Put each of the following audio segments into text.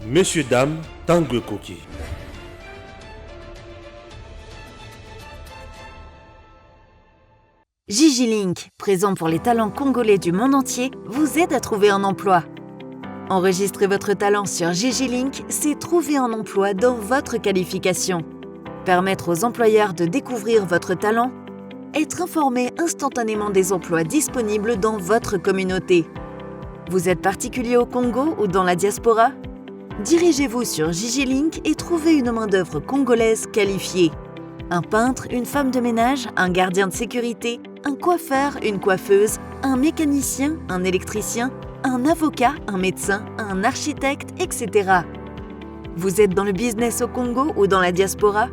Messieurs, dames, Tanguy Koki. Gigi Link, présent pour les talents congolais du monde entier, vous aide à trouver un emploi. Enregistrer votre talent sur Gigi Link, c'est trouver un emploi dans votre qualification. Permettre aux employeurs de découvrir votre talent. Être informé instantanément des emplois disponibles dans votre communauté. Vous êtes particulier au Congo ou dans la diaspora? Dirigez-vous sur Gigi Link et trouvez une main-d'œuvre congolaise qualifiée. Un peintre, une femme de ménage, un gardien de sécurité, un coiffeur, une coiffeuse, un mécanicien, un électricien, un avocat, un médecin, un architecte, etc. Vous êtes dans le business au Congo ou dans la diaspora?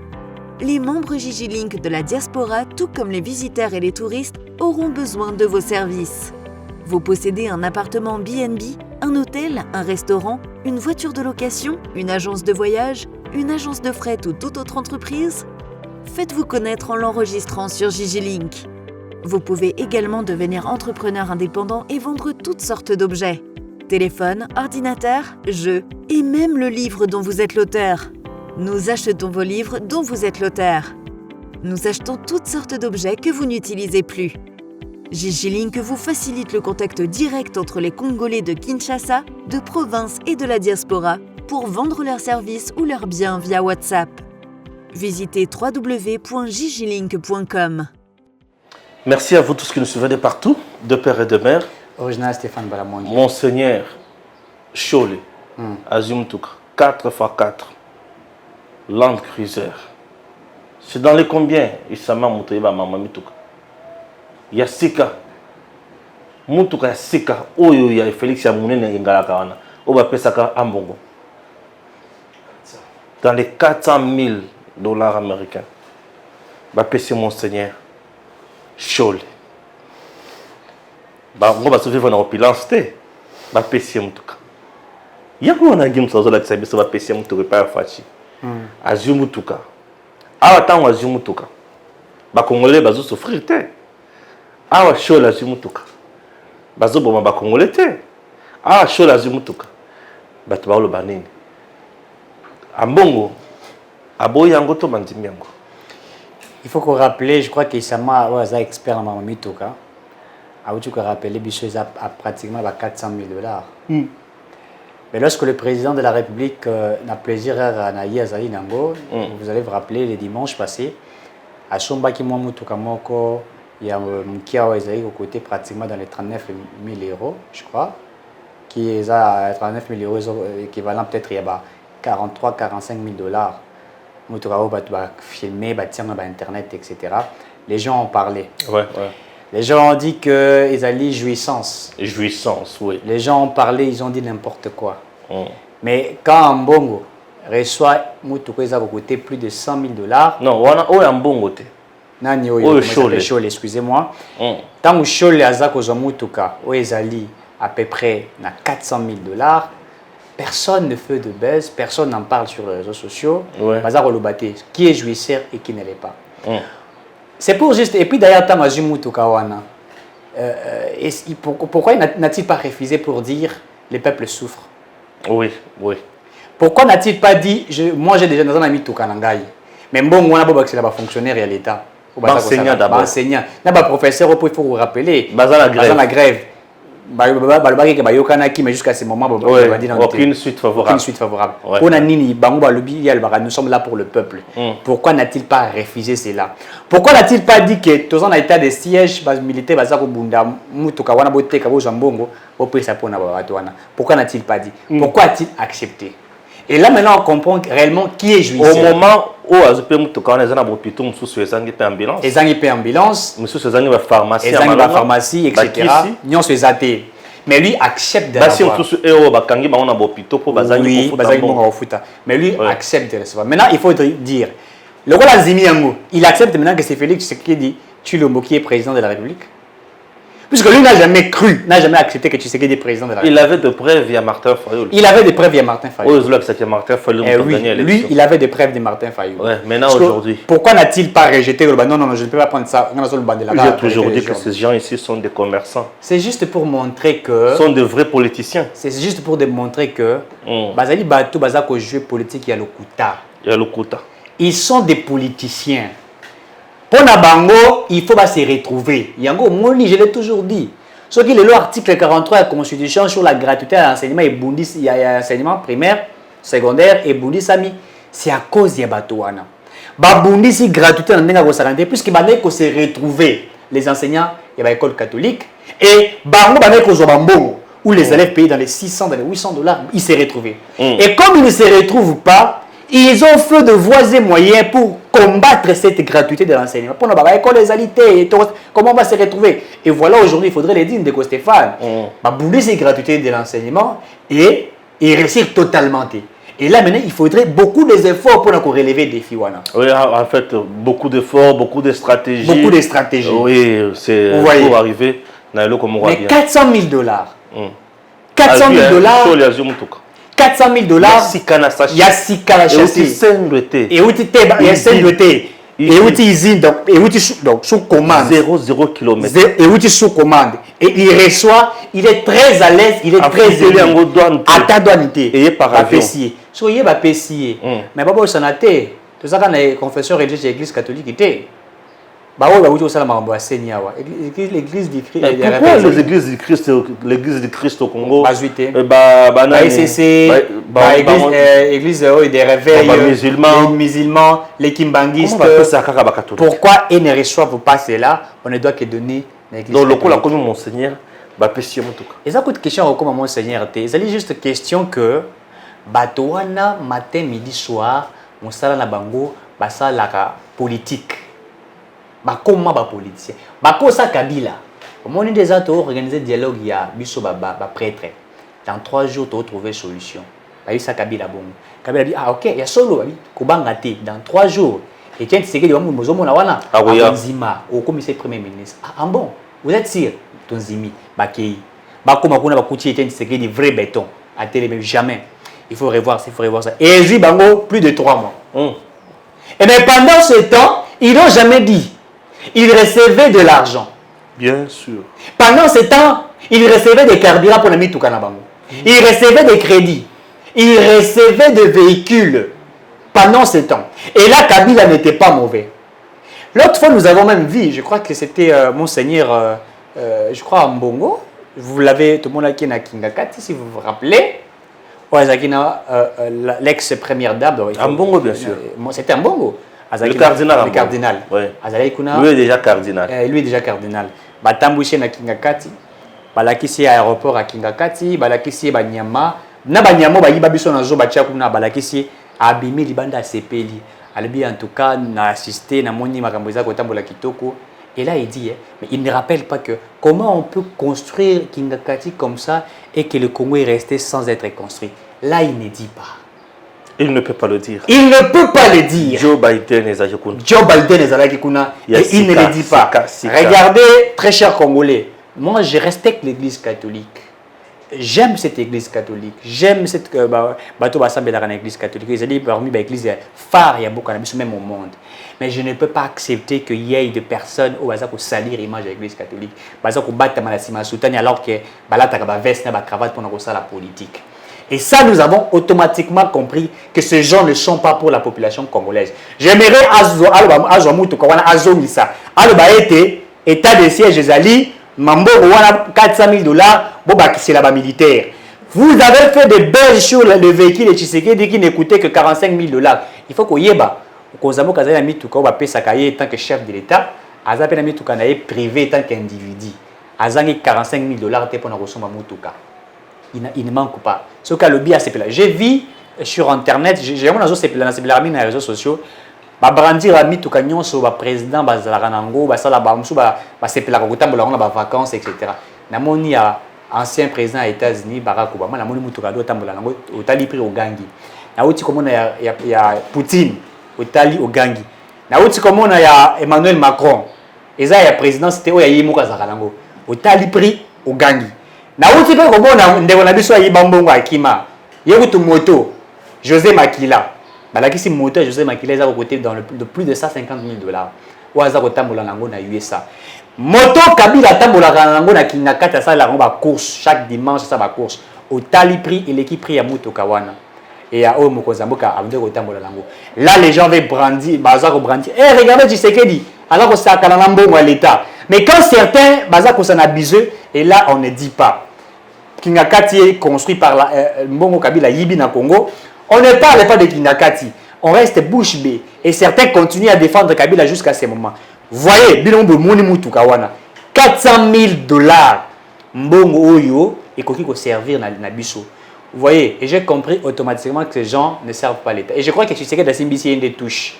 Les membres Gigi Link de la diaspora, tout comme les visiteurs et les touristes, auront besoin de vos services. Vous possédez un appartement B&B, un hôtel, un restaurant, une voiture de location, une agence de voyage, une agence de fret ou toute autre entreprise? Faites-vous connaître en l'enregistrant sur Gigi Link. Vous pouvez également devenir entrepreneur indépendant et vendre toutes sortes d'objets. Téléphone, ordinateur, jeux et même le livre dont vous êtes l'auteur. Nous achetons vos livres dont vous êtes l'auteur. Nous achetons toutes sortes d'objets que vous n'utilisez plus. Gigi Link vous facilite le contact direct entre les Congolais de Kinshasa, de province et de la diaspora pour vendre leurs services ou leurs biens via WhatsApp. Visitez www.gigilink.com. Merci à vous tous qui nous suivez de partout, de père et de mère. Original Stéphane Balamongi. Monseigneur Chole, Azum Touka, 4x4, Land Cruiser. C'est dans les combien? Isama Moutouba Mama Mitouka. Yasika. Moutouka Yasika. Oyo ya Félix Yamoune Ngalakawana. Oba Pesaka Ambongo. Dans les 400 000 dollars américains. Bapesi Monseigneur Chole. On va se vivre dans l'opulence. Bapesi Moutuka. Yako on a gim sozo la tsabi so bapesi Moutuka pa fachi. Azumutuka. Awa tango azumutuka. Ba Congolais bazo souffrir te. Awa Chole azumutuka. Bazo boma ba Congolais te. Awa Chole azumutuka. Bato ba lo banini. Ambongo. Aboyango to bandimiango. Il faut qu'on rappelle, je crois qu'Issama est expert dans Mamami Toka. Il faut rappeler que à pratiquement 400 000 dollars. Mais lorsque le président de la République n'a plaisir à Naïa Azali Nango, vous allez vous rappeler les dimanches passés, à Chombaki Mouamoutoka Moko, il y a Moukia Azali au côté pratiquement dans les 39 000 euros, je crois, qui est à 39 000 euros équivalent peut-être il y a 43-45 000 dollars. Moutouka va filmer, tirer sur Internet, etc. Les gens ont parlé. Ouais. Les gens ont dit qu'ils allaient jouissance. Jouissance, oui. Les gens ont parlé, ils ont dit n'importe quoi. Mais quand Mbongo reçoit Moutouka, ça va coûter plus de 100 000 dollars. Non, on a Mbongo. Nani Oyo, Chole, excusez-moi. Tant que Chole a cause Moutouka, Oezali à peu près 400 000 dollars. Personne ne fait de buzz, personne n'en parle sur les réseaux sociaux. Qui est jouisseur et qui ne l'est pas. C'est pour juste. Et puis d'ailleurs, pourquoi n'a-t-il pas refusé pour dire les peuples souffrent? Oui. Pourquoi n'a-t-il pas dit moi j'ai déjà dans un ami Toukanangaï? Mais bon, moi c'est là fonctionnaire à l'État. Enseignant d'abord. Enseignant. Professeur, il faut vous rappeler. La grève. Mais jusqu'à ce moment, aucune suite favorable. Nous sommes là pour le peuple. Pourquoi n'a-t-il pas refusé cela? Pourquoi n'a-t-il pas dit que tous en état de siège militaire pourquoi n'a-t-il pas dit? Pourquoi a-t-il accepté? Et là maintenant on comprend réellement qui est jouisseur. Au moment où Azupé Moutouka on est dans l'hôpital, nous sommes sur les ambulances. Les ambulance. Nous sommes sur les pharmacies. Les pharmacies, etc. Nous sommes athées. Mais lui accepte de recevoir. Mais lui accepte de recevoir. Maintenant il faut dire, le roi Zimiango, il accepte maintenant que c'est Félix qui dit tu le qui est président de la République. Puisque lui n'a jamais cru, n'a jamais accepté que Tshisekedi est président de la République. Il avait des preuves via Martin Fayol. Il avait des preuves via Martin Fayol. Oui, c'est Martin Fayol qui a Oui, gagné lui, l'élection. il avait des preuves de Martin Fayol. Ouais, maintenant, aujourd'hui. Pourquoi n'a-t-il pas rejeté le non, non, je ne peux pas prendre ça. J'ai toujours dit que ces gens ici sont des commerçants. C'est juste pour montrer que. Ce sont de vrais politiciens. C'est juste pour démontrer que. Bazali Batou, Bazako jouer politique, il y a le Kouta. Il y a le quota. Ils sont des politiciens. Pour Nabango, il faut se retrouver. Yango, moi, je l'ai toujours dit. Ce qui est l'article 43 de la Constitution sur la gratuité à l'enseignement et bundis, il y a enseignement primaire, secondaire et bundis sami, c'est à cause de Batouana. Bundis si gratuité dans la santé puisque il faut se retrouver les enseignants il y a l'école catholique et bango où les élèves payent dans les 600 dans les 800 $, ils se retrouvent. Et comme ils ne se retrouvent pas, ils ont fait de voies et moyens pour combattre cette gratuité de l'enseignement. Pour nous, les alités, comment on va se retrouver? Et voilà, aujourd'hui, il faudrait les dire de Stéphane. Bouler cette gratuité de l'enseignement et réussir totalement. Et là, maintenant, il faudrait beaucoup d'efforts pour nous relever les défis. Oui, en fait, beaucoup d'efforts, beaucoup de stratégies. Beaucoup de stratégies. Oui, c'est pour arriver dans le comme on voit mais bien. 400 000 $. 400 000 $. 400 000 $. Il y a 6 cas à chasser. Et où tu es, il y a 5 dotés. Et où tu usines, donc sous commande. 0 km. Et où tu sous commande. Et il reçoit, il est très à l'aise, il est très élevé. À ta douanité. Et par avion. So, il y a des PCI. Mais pas pour s'anaté. Tout ça, quand les confesseurs religieuse de l'église catholique étaient. L'église du Christ. Pourquoi les églises du Christ, l'église du Christ au Congo, l'église des réveils, les musulmans, les kimbanguistes, pourquoi ils ne reçoivent pas cela? On ne doit que donner l'église. Donc, le coup, la commune, monseigneur, et ça coûte question comme monseigneur. C'est juste question que Batouana, matin, midi, soir, on sala na bango, basa la politique. Comment ba politicien bakosa Kabila on est déjà organiser dialogue il y a biso ba prêtre dans 3 jours tu trouver solution ba ça Kabila bon Kabila dit ah OK il y a solo ko banga te dans 3 jours et tiens c'est que yo mozomo na wana nzima au commissaire premier ministre ah bon vous êtes sûr tonzimi bakei bakoma kuna bakuti tiens c'est que du vrai béton à télé même jamais il faut revoir ça et lui bango plus de 3 mois et bien pendant ce temps ils n'ont jamais dit. Il recevait de l'argent. Bien sûr. Pendant ce temps, il recevait des carburants pour le Mitoukanabangou. Il recevait des crédits. Il recevait des véhicules. Pendant ce temps. Et là, Kabila n'était pas mauvais. L'autre fois, nous avons même vu, je crois que c'était Monseigneur, je crois, à Mbongo. Vous l'avez, tout le monde a qui est à Kingakati, si vous vous rappelez. L'ex-première dame. Mbongo, bien sûr. C'était Mbongo. Le cardinal. Le cardinal. Oui. Lui est déjà cardinal. Lui est déjà cardinal. Batambouché na Kingakati. Balakisi aéroport à Kingakati. Balakisi Banyama. Na Banyama bayiba biso na zo batia kuna balakisi abimi libanda sepeli. Albi en tout cas na assisté na moni makambo za kotambola kitoko. Et là il dit mais il ne rappelle pas que comment on peut construire Kingakati comme ça et que le Congo est resté sans être construit. Là il ne dit pas. Il ne peut pas le dire. Il ne peut pas le dire. Joe Biden est à Kuna. Joe Biden est à Kuna. Et il ne le dit pas. Regardez, très chers Congolais, moi je respecte l'église catholique. J'aime cette église catholique. J'aime cette bateau bassambe dans l'église catholique. Ils ont parmi les églises phares, il y a beaucoup de même au monde. Mais je ne peux pas accepter qu'il y ait des personnes au hasard pour salir l'image de l'église catholique. Par exemple, pour battre Malassima Soutani alors que balata ba veste na ba cravate pour nous la politique. Et ça, nous avons automatiquement compris que ces gens ne sont pas pour la population congolaise. J'aimerais état de siège Zali, Mambo 400 000 $, c'est là-bas militaire. Vous avez fait des berges sur le véhicule de Tshisekedi qui n'écoutait que 45 000 $. Il faut qu'on y ait Kozamo Kazali mis tout cas Sakaye en tant que chef de l'État, Azapena mis tout cas privé en tant qu'individu. Azangi 45 000 $ pour nous recevoir Moutuka. Il ne manque pas. Ce cas le bien c'est là. J'ai vu sur internet, j'ai mon c'est là dans les réseaux sociaux. Ba brandir ami tout kanyon sur ba président ba zalaranango ba sala ba musu ba c'est là ko tambola on ba vacances etc. Na moni a ancien président des États-Unis Barack Obama na moni mutu ka do tambola nango otali pri ogangi. Na uti komona ya Poutine otali ogangi. Na uti komona ya Emmanuel Macron. Eza ya président c'était o ya yimuka zalarango. au tali prix au gangi na uti pe ko bona ndeko na biso yi bambongo akima yekutu moto José Makila balakisi moto José Makila eza côté dans de plus de 150 000 dollars ou aza ko tambola nango na USA moto Kabila tambola nango na kingakata ça la ba course chaque dimanche ça ba course au tali prix et l'équipe prix ya moto kawana et à Omo Kozamboka à venir au tambola nango là les gens veulent brandir baza ko brandir regardez Tshisekedi alors que ça kana mbongo à l'état mais quand certains baza ko s'en abuseux et là on ne dit pas Kingakati est construit par la Mbongo Kabila Yibi na Congo. On ne parle pas de Kingakati. On reste bouche bée. Et certains continuent à défendre Kabila jusqu'à ce moment. Voyez, Bilombo Monimutu Kawana. 400 000 dollars. Mbongo Oyo et Koki ko servir na biso. Vous voyez, et j'ai compris automatiquement que ces gens ne servent pas l'État. Et je crois que Tshisekedi da Simbisi une des touches.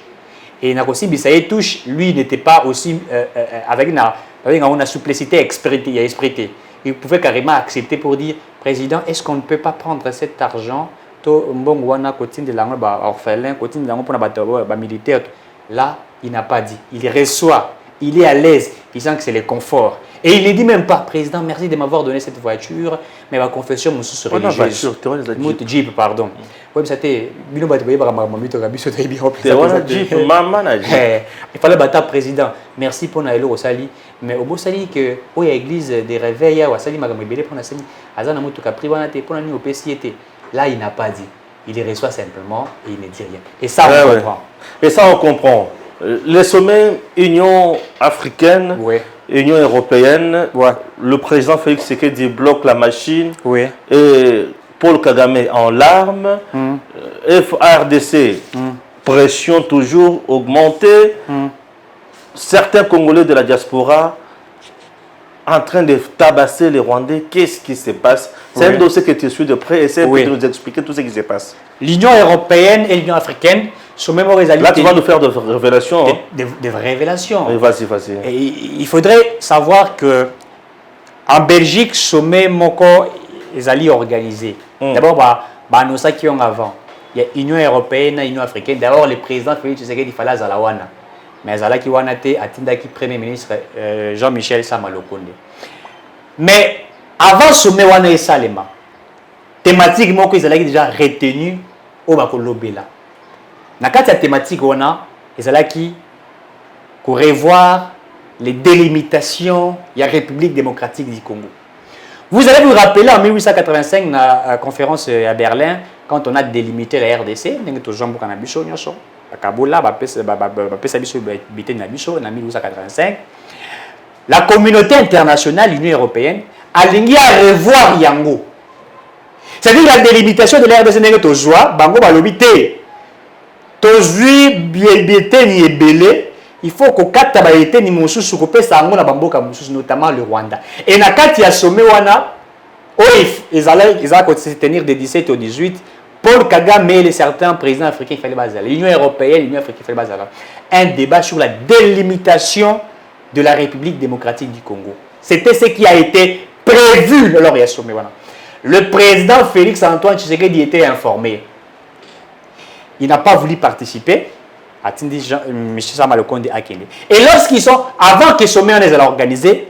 Et Nakosi Bisaye touche, lui n'était pas aussi avec une souplicité expritée. Il pouvait carrément accepter pour dire président, est-ce qu'on ne peut pas prendre cet argent là il n'a pas dit, il reçoit, il est à l'aise, il sent que c'est le confort et il ne dit même pas président merci de m'avoir donné cette voiture mais ma confession me sous religieuse Jeep pardon ouais c'était il fallait battre président merci pour naëlo osali mais au sali que au église des réveils à sali magamebele pour na sali azana mutu kapri wana te pour na ni au PCT là il n'a pas dit il reçoit simplement et il ne dit rien et ça on comprend et ça on comprend les sommets Union africaine Union européenne, le président Félix Tshisekedi bloque la machine et Paul Kagame en larmes, RDC, pression toujours augmentée, certains Congolais de la diaspora en train de tabasser les Rwandais. Qu'est-ce qui se passe? C'est un dossier que tu suis de près, essaie de nous expliquer tout ce qui se passe. L'Union européenne et l'Union africaine sont même réalisées. Là, tu vas nous faire des révélations. Des révélations. Vas-y. Et il faudrait savoir que en Belgique, sommet Moko est allé organisé. D'abord, nous qui ont avant. Il y a l'Union européenne et l'Union africaine. D'abord, le président Félix Tshisekedi il fallait Zalawana. Mais Zala qui wana te atindaki premier ministre Jean-Michel Samalokonde. Mais avant sommet wana et Salema, thématique moko ezalaki déjà retenu au bakolobela. Na kati ya thématique wana ezalaki ko revoir les délimitations de la République démocratique du Congo. Vous allez vous rappeler en 1885 la conférence à Berlin quand on a délimité la RDC, ndenge to jambo kana biso nyonso. La communauté internationale, l'Union européenne, a lié à revoir Yango. C'est-à-dire la délimitation de l'RDC n'est pas joie, bango balobité. Tozui biété ni ebélé, il faut que kata baité ni mususu ko pesa ngo na bamboka mususu notamment le Rwanda. Et na kati ya sommet wana, oif, ils allaient se tenir de 17 au 18. Paul Kagame et certains présidents africains, il fallait baser. L'Union européenne, l'Union africaine, il fallait baser. Un débat sur la délimitation de la République démocratique du Congo. C'était ce qui a été prévu lors du sommet. Le président Félix Antoine Tshisekedi était informé. Il n'a pas voulu participer. M. Samalokonde Akende. Et lorsqu'ils sont, avant que le sommet soit organisé,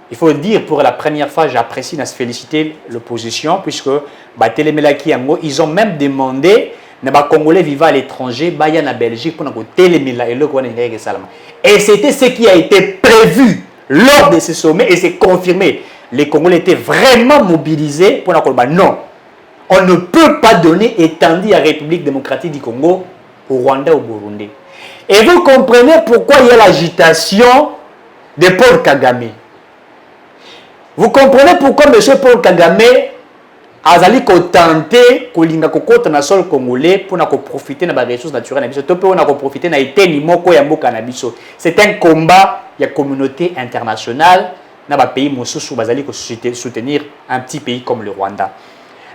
il faut dire pour la première fois, j'apprécie de féliciter l'opposition puisque ils ont même demandé les Congolais vivant à l'étranger, en Belgique pour et c'était ce qui a été prévu lors de ce sommet et c'est confirmé. Les Congolais étaient vraiment mobilisés pour dire non, on ne peut pas donner étendue à la République démocratique du Congo au Rwanda ou au Burundi. Et vous comprenez pourquoi il y a l'agitation de Paul Kagame. Vous comprenez pourquoi M. Paul Kagame a tenté de na sol congolais pour profiter de les ressources naturelles. Pour profiter de c'est un combat de la communauté internationale dans les pays qui soutenir un petit pays comme le Rwanda.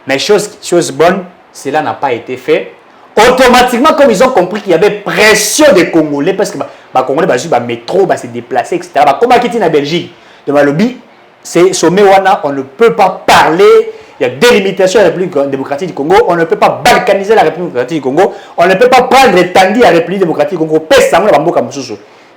Mais chose bonne, cela n'a pas été fait. Automatiquement, comme ils ont compris qu'il y avait pression des Congolais, parce que les Congolais ont métro, se déplacer, etc. Comme ils en Belgique, de Malobi, c'est sommet wana, on ne peut pas parler. Il y a délimitation de la République démocratique du Congo. On ne peut pas balkaniser la République démocratique du Congo. On ne peut pas prendre étendue à la République démocratique du Congo.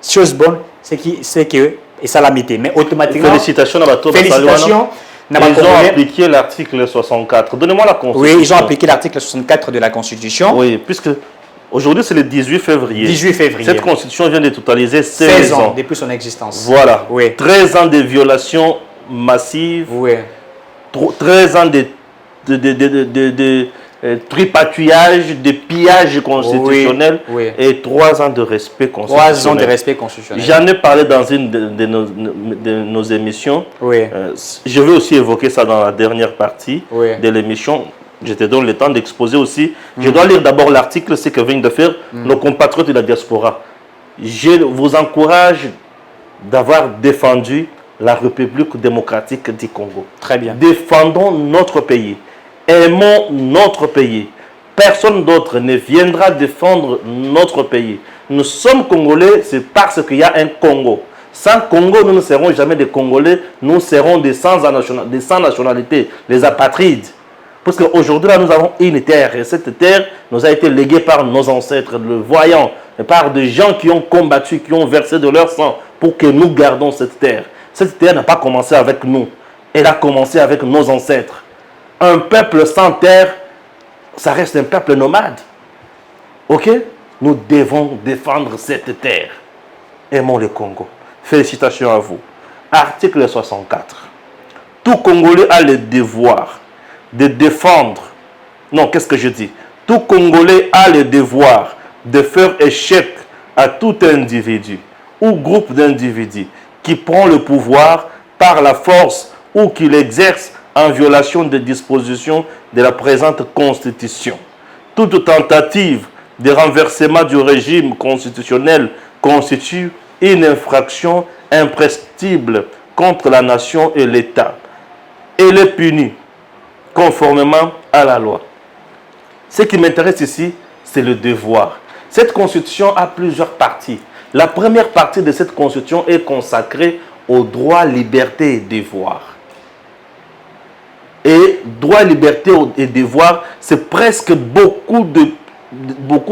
Chose bonne, c'est que et ça l'a mis. Mais automatiquement. Félicitations à Bato. Félicitations. Ils ont appliqué l'article 64. Donnez-moi la Constitution. Oui, ils ont appliqué l'article 64 de la Constitution. Oui, puisque aujourd'hui c'est le 18 février. 18 février. Cette Constitution vient de totaliser 16 ans depuis son existence. Voilà. Oui. 13 ans de violations massives. Oui. 13 ans de tripatouillage, de pillage constitutionnel, oui. Et 3 ans de respect constitutionnel. 3 ans de respect constitutionnel. J'en ai parlé dans une de nos émissions. Oui. Je vais aussi évoquer ça dans la dernière partie oui. de l'émission. Je te donne le temps d'exposer aussi. Je dois lire d'abord l'article, ce que viennent de faire nos compatriotes de la diaspora. Je vous encourage d'avoir défendu la République démocratique du Congo. Très bien. Défendons notre pays. Aimons notre pays. Personne d'autre ne viendra défendre notre pays. Nous sommes Congolais, c'est parce qu'il y a un Congo. Sans Congo, nous ne serons jamais des Congolais, nous serons des sans nationalités, les apatrides. Parce qu'aujourd'hui, nous avons une terre, et cette terre nous a été léguée par nos ancêtres, le voyant, par des gens qui ont combattu, qui ont versé de leur sang pour que nous gardons cette terre. Cette terre n'a pas commencé avec nous, elle a commencé avec nos ancêtres. Un peuple sans terre, ça reste un peuple nomade. Ok? Nous devons défendre cette terre. Aimons le Congo. Félicitations à vous. Article 64. Tout Congolais a le devoir de défendre. Non, qu'est-ce que je dis? Tout Congolais a le devoir de faire échec à tout individu ou groupe d'individus qui prend le pouvoir par la force ou qui l'exerce en violation des dispositions de la présente Constitution. Toute tentative de renversement du régime constitutionnel constitue une infraction imprescriptible contre la nation et l'État. Elle est punie conformément à la loi. Ce qui m'intéresse ici, c'est le devoir. Cette Constitution a plusieurs parties. La première partie de cette Constitution est consacrée aux droits, libertés et devoirs. Et droits, libertés et devoirs, c'est presque beaucoup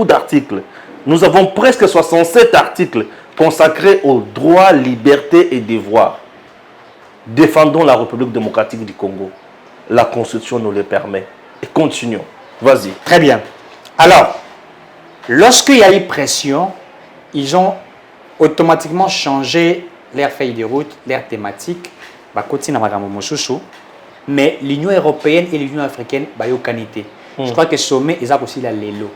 d'articles. Nous avons presque 67 articles consacrés aux droits, libertés et devoirs. Défendons la République démocratique du Congo. La Constitution nous le permet. Et continuons. Vas-y. Très bien. Alors, lorsqu'il y a eu pression, ils ont automatiquement changé leur feuille de route, leur thématique. Mais l'Union européenne et l'Union africaine, bayokanité. Je crois que le sommet, ils ont aussi la lélo.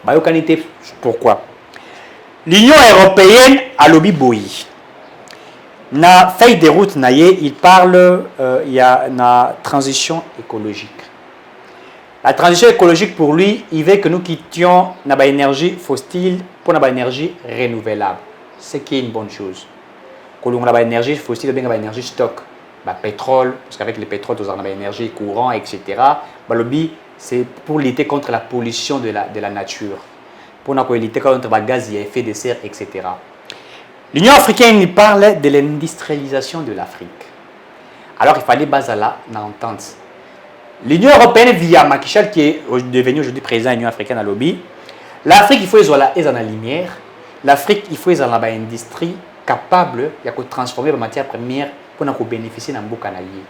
Bayokanité, pourquoi? L'Union européenne a lobby boyi. Na feuille de route, il parle, il y a une transition écologique. La transition écologique, pour lui, il veut que nous quittions l'énergie fossile pour l'énergie renouvelable. Ce qui est une bonne chose. Quand on a l'énergie fossile, on a l'énergie stock. Pétrole, parce qu'avec le pétrole, on a l'énergie courant, etc. Le lobby, c'est pour lutter contre la pollution de la nature. Pour lutter contre les gaz à effet de serre, etc. L'Union africaine parle de l'industrialisation de l'Afrique. Alors il fallait baser là une entente. L'Union européenne, via Macky Sall, qui est devenu aujourd'hui président de l'Union africaine à lobby, l'Afrique, il faut qu'ils soient dans la lumière. L'Afrique, il faut qu'ils soient dans l'industrie capable de transformer la matière première pour bénéficier d'un beau canalier.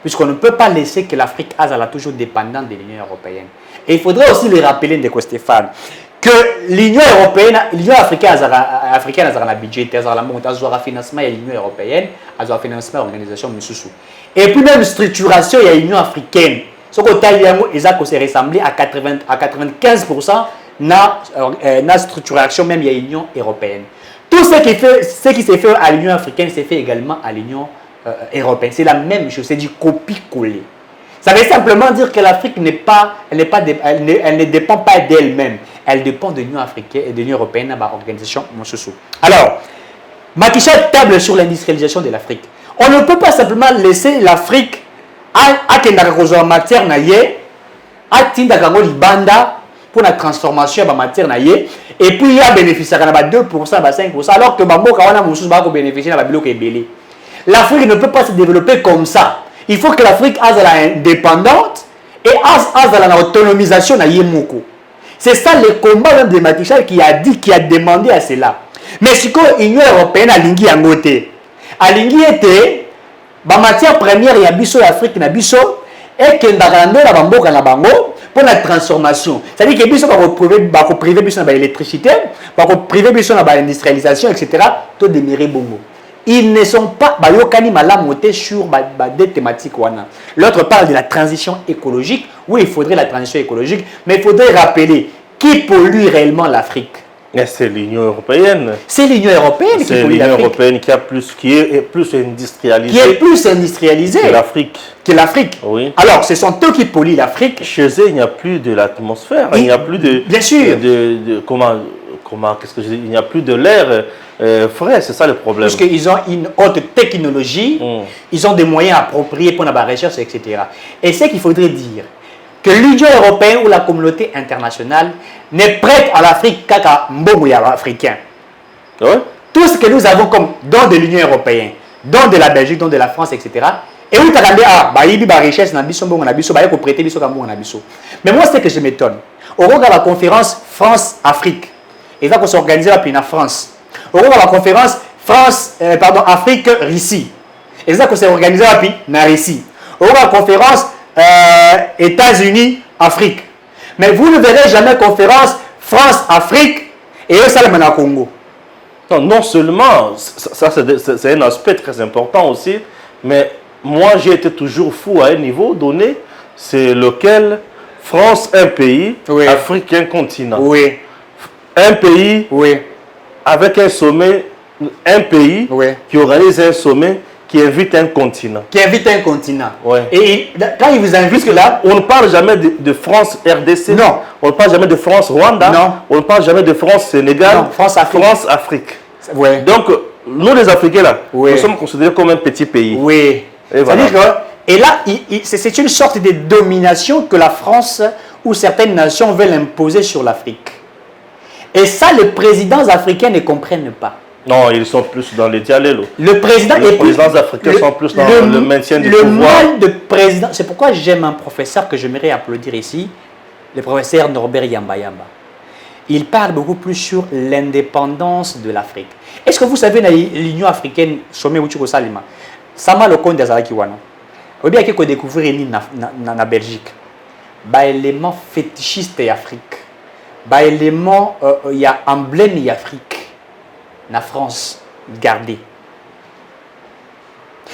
Puisqu'on ne peut pas laisser que l'Afrique soit toujours dépendante de l'Union européenne. Et il faudrait aussi le rappeler, Stéphane, que l'Union européenne, l'Union africaine a un budget, elle a un financement de l'Union européenne, elle a un financement de l'organisation Moussoussou. Et puis même structuration, il y a l'Union africaine. Ce que se ressemble à 95% la structuration même il y a l'Union européenne. Tout ce qui s'est fait à l'Union africaine s'est fait également à l'Union européenne. C'est la même chose, c'est du copie-coller. Ça veut simplement dire que l'Afrique elle ne dépend pas d'elle-même. Elle dépend de l'Union africaine et de l'Union européenne, l'organisation Moussoussou. Alors, Macky Sall table sur l'industrialisation de l'Afrique. On ne peut pas simplement laisser l'Afrique à matière à Tindakago Libanda pour la transformation de la matière et puis il y a bénéficié de 2%, 5%, alors que Bamboka Moussoussou va bénéficier de la bloc ébélé. L'Afrique ne peut pas se développer comme ça. Il faut que l'Afrique ait indépendante et ait l'autonomisation de Yemoko. C'est ça le combat de Macky Sall qui a demandé à cela. Mais si l'Union européenne a lingui en côté, alingi était ba matière première ya biso l'Afrique na biso et que ndakando na bamboka na bango pour la transformation. C'est-à-dire que biso ba ko privé biso na ba électricité, ba ko privé biso na ba industrialisation etc. to demeurer bongo. Ils ne sont pas bayokani malamoté sur des thématiques wana. L'autre parle de la transition écologique. Oui, il faudrait la transition écologique, mais il faudrait rappeler qui pollue réellement l'Afrique. C'est l'Union européenne. C'est l'Union européenne qui pollue l'Afrique. C'est l'Union européenne qui est plus industrialisée. Qui est plus industrialisée que l'Afrique. Que l'Afrique. Oui. Alors, ce sont eux qui polluent l'Afrique. Chez eux, il n'y a plus de l'atmosphère. Il n'y a plus de. Bien sûr. Qu'est-ce que je dis? Il n'y a plus de l'air frais, c'est ça le problème. Parce qu'ils ont une haute technologie, ils ont des moyens appropriés pour la recherche, etc. Et c'est qu'il faudrait dire que l'Union européenne ou la communauté internationale n'est prête à l'Afrique qu'à Mbongo africain. Ouais. Tout ce que nous avons comme don de l'Union européenne, don de la Belgique, don de la France, etc. Et où tu as dit, ah, bah, il y a des richesses, il y a des prêter, il y a. Mais moi, c'est que je m'étonne. Au regard de la conférence France-Afrique, et ça qu'on s'organise là, puis en France. Au regard de la conférence Afrique-Russie, et ça qu'on s'est organisé là, puis en Russie. Au regard de la conférence États-Unis-Afrique. Mais vous ne verrez jamais conférence France-Afrique et eux, ça le Congo. Non seulement, ça c'est un aspect très important aussi, mais moi j'ai été toujours fou à un niveau donné, c'est lequel France, un pays, oui. Afrique, un continent. Oui. Un pays oui. avec un sommet, un pays oui. qui organise un sommet qui invite un continent. Qui invite un continent. Ouais. Et quand il vous invite là... On ne parle jamais de France RDC. Non. On ne parle jamais de France Rwanda. Non. On ne parle jamais de France Sénégal. Non. France Afrique. France Afrique. Ouais. Donc, nous les Africains là, oui. nous sommes considérés comme un petit pays. Oui. Et voilà. Et là, c'est une sorte de domination que la France ou certaines nations veulent imposer sur l'Afrique. Et ça, les présidents africains ne comprennent pas. Non, ils sont plus dans les dialogues. Les présidents africains sont plus dans le maintien du pouvoir. Le mal de président, c'est pourquoi j'aime un professeur que j'aimerais applaudir ici, le professeur Norbert Yamba-Yamba. Il parle beaucoup plus sur l'indépendance de l'Afrique. Est-ce que vous savez, l'Union africaine, sommet Uchuko Salima, Sama le compte des Alakiwana, ou bien qu'il faut découvrir la Belgique, bah élément fétichiste et Afrique, bah élément, il y a emblème et Afrique. La France gardée.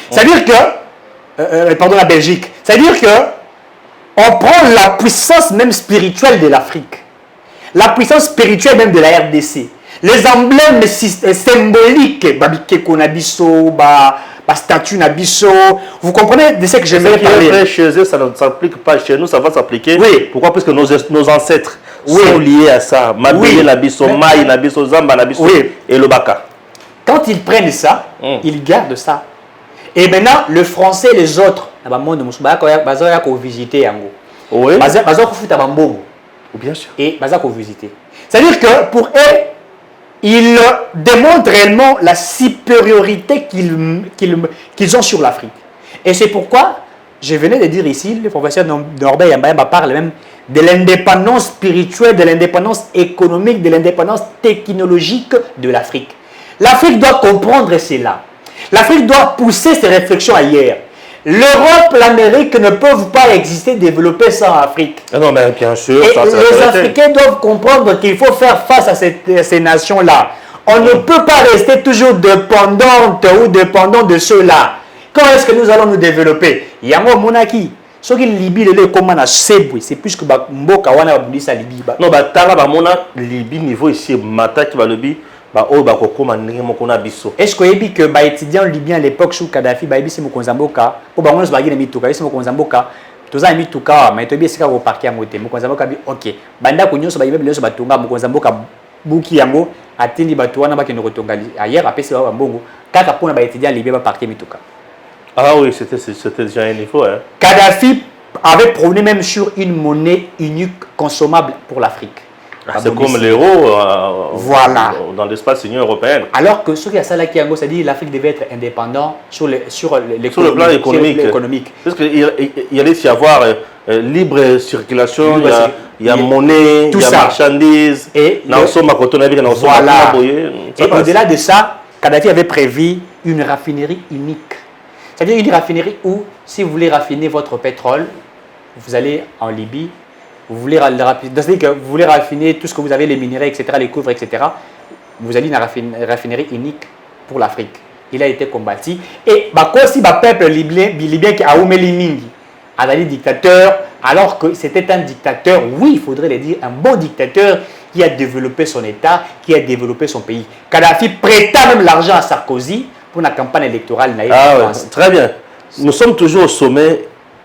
C'est-à-dire que, pardon, la Belgique, c'est-à-dire que on prend la puissance même spirituelle de l'Afrique, la puissance spirituelle même de la RDC, les emblèmes symboliques, statue Nabiso, vous comprenez de ce que je vais parler. Chez eux, ça ne s'applique pas chez nous, ça va s'appliquer. Oui. Pourquoi? Parce que nos ancêtres sont liés à ça. Mabeye Nabiso, Maï Nabiso, Zamba Nabiso et le Baka. Quand ils prennent ça, ils gardent ça. Et maintenant, le français et les autres, ils visiter. Oui. Bien sûr. Et ils visiter. C'est-à-dire que pour eux, ils démontrent réellement la supériorité qu'ils ont sur l'Afrique. Et c'est pourquoi, je venais de dire ici, le professeur Norbert Yamba parle même de l'indépendance spirituelle, de l'indépendance économique, de l'indépendance technologique de l'Afrique. L'Afrique doit comprendre cela. L'Afrique doit pousser ses réflexions ailleurs. L'Europe, l'Amérique ne peuvent pas exister, développer sans Afrique. Non, mais bien sûr. Et les Africains doivent comprendre qu'il faut faire face à ces nations-là. On ne peut pas rester toujours dépendante ou dépendant de ceux-là. Quand est-ce que nous allons nous développer? Il y a un monarchie. Ce qui Libye le comment na sebwe, c'est plus que mboka wana babundisa Libye ba. Non, ba tala ba mona Libye niveau ici mata qui va Libye. Est-ce que vous savez que les étudiants libyens à l'époque sous Kadhafi, ils sont Mokonzamboka, pour les gens qui sont Mituka, ils sont Mokonzamboka, tous les Mituka, mais ils sont au parquet à Moté, Mokonzamboka, ok. Banda Kunyo, ils sont Batunga, Mokonzamboka, Buki Yango, Atindi Batouana, qui nous retournent ailleurs, après c'est Mbongo, quand les étudiants libyens parquet Mituka. Ah oui, c'était déjà un niveau. Hein. Kadhafi avait prôné même sur une monnaie unique consommable pour l'Afrique. C'est comme l'euro voilà. Dans l'espace Union européenne. Alors que ce qui a ça là qui a dit l'Afrique devait être indépendante sur le plan économique. Parce qu'il y allait y avoir libre circulation, il y a monnaie, il y a marchandises. Et voilà. au-delà de ça, Kadhafi avait prévu une raffinerie unique. C'est-à-dire une raffinerie où, si vous voulez raffiner votre pétrole, vous allez en Libye, vous voulez raffiner tout ce que vous avez, les minerais, etc., les couvres, etc., vous allez une raffinerie unique pour l'Afrique. Il a été combattu. Et si le peuple libyen qui a oumeli mingi, a dit dictateur, alors que c'était un dictateur, oui, il faudrait le dire, un bon dictateur qui a développé son État, qui a développé son pays. Kadhafi prêta même l'argent à Sarkozy pour la campagne électorale naïve. Ah ouais, très bien. Nous sommes toujours au sommet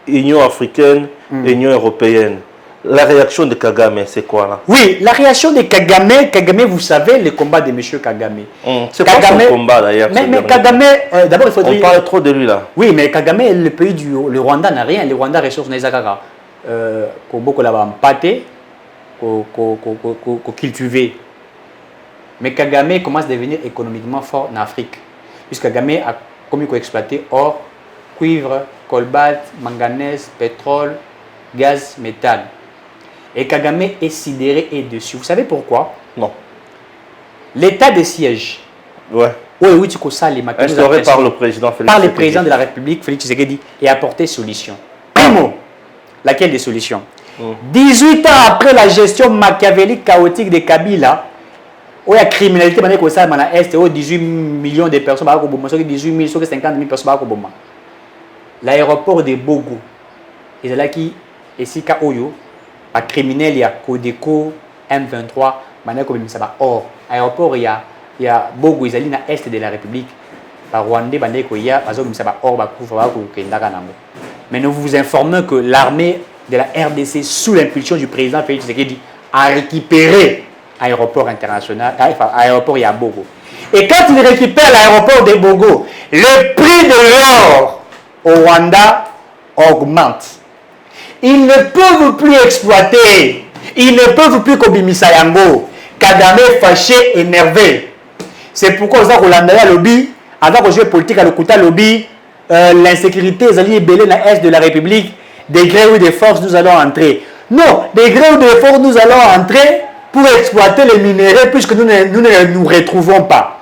Union africaine, Union européenne. La réaction de Kagame, c'est quoi là? Oui, la réaction de Kagame, vous savez, le combat de M. Kagame. C'est quoi son combat d'ailleurs? Mais Kagame, d'abord il faudrait... On parle trop de lui là. Oui, mais Kagame, le pays le Rwanda n'a rien. Le Rwanda ressources Nezakara. Beaucoup là-bas empaté, cultivé. Mais Kagame commence à devenir économiquement fort en Afrique. Puisque Kagame a comme il exploité or, cuivre, cobalt, manganèse, pétrole, gaz, méthane. Et Kagame est sidéré et dessus. Vous savez pourquoi? Non. L'état de siège. Ouais. Oui, tu connais ça, les maquillettes. Instauré par le président Félix Par le président de la République, Félix Tshisekedi, et apporté solution. Primo, laquelle des solutions? 18 ans après la gestion machiavélique chaotique de Kabila, où la criminalité, est 18 millions de personnes, 18 000, 50 000 personnes. L'aéroport de Bogo, et là qui est ici, les criminels, il y a Codeco, M23, or, aéroport, il y a Bogo, ils allaient dans l'est de la République. Rwandais, mais nous vous informons que l'armée de la RDC, sous l'impulsion du président Félix Tshisekedi, a récupéré l'aéroport international, l'aéroport Yabogo. Et quand il récupère l'aéroport de Bogo, le prix de l'or au Rwanda augmente. Ils ne peuvent plus exploiter. Ils ne peuvent plus Kobimisa Yango. Kagame fâché, énervé. C'est pourquoi on a Rolanda lobby, avant de jouer politique à l'Okuta lobby, l'insécurité, ils allaient ébeler dans l'est de la République, des gré ou des forces, nous allons entrer. Non, des gré ou des forces, nous allons entrer pour exploiter les minéraux puisque nous ne nous retrouvons pas.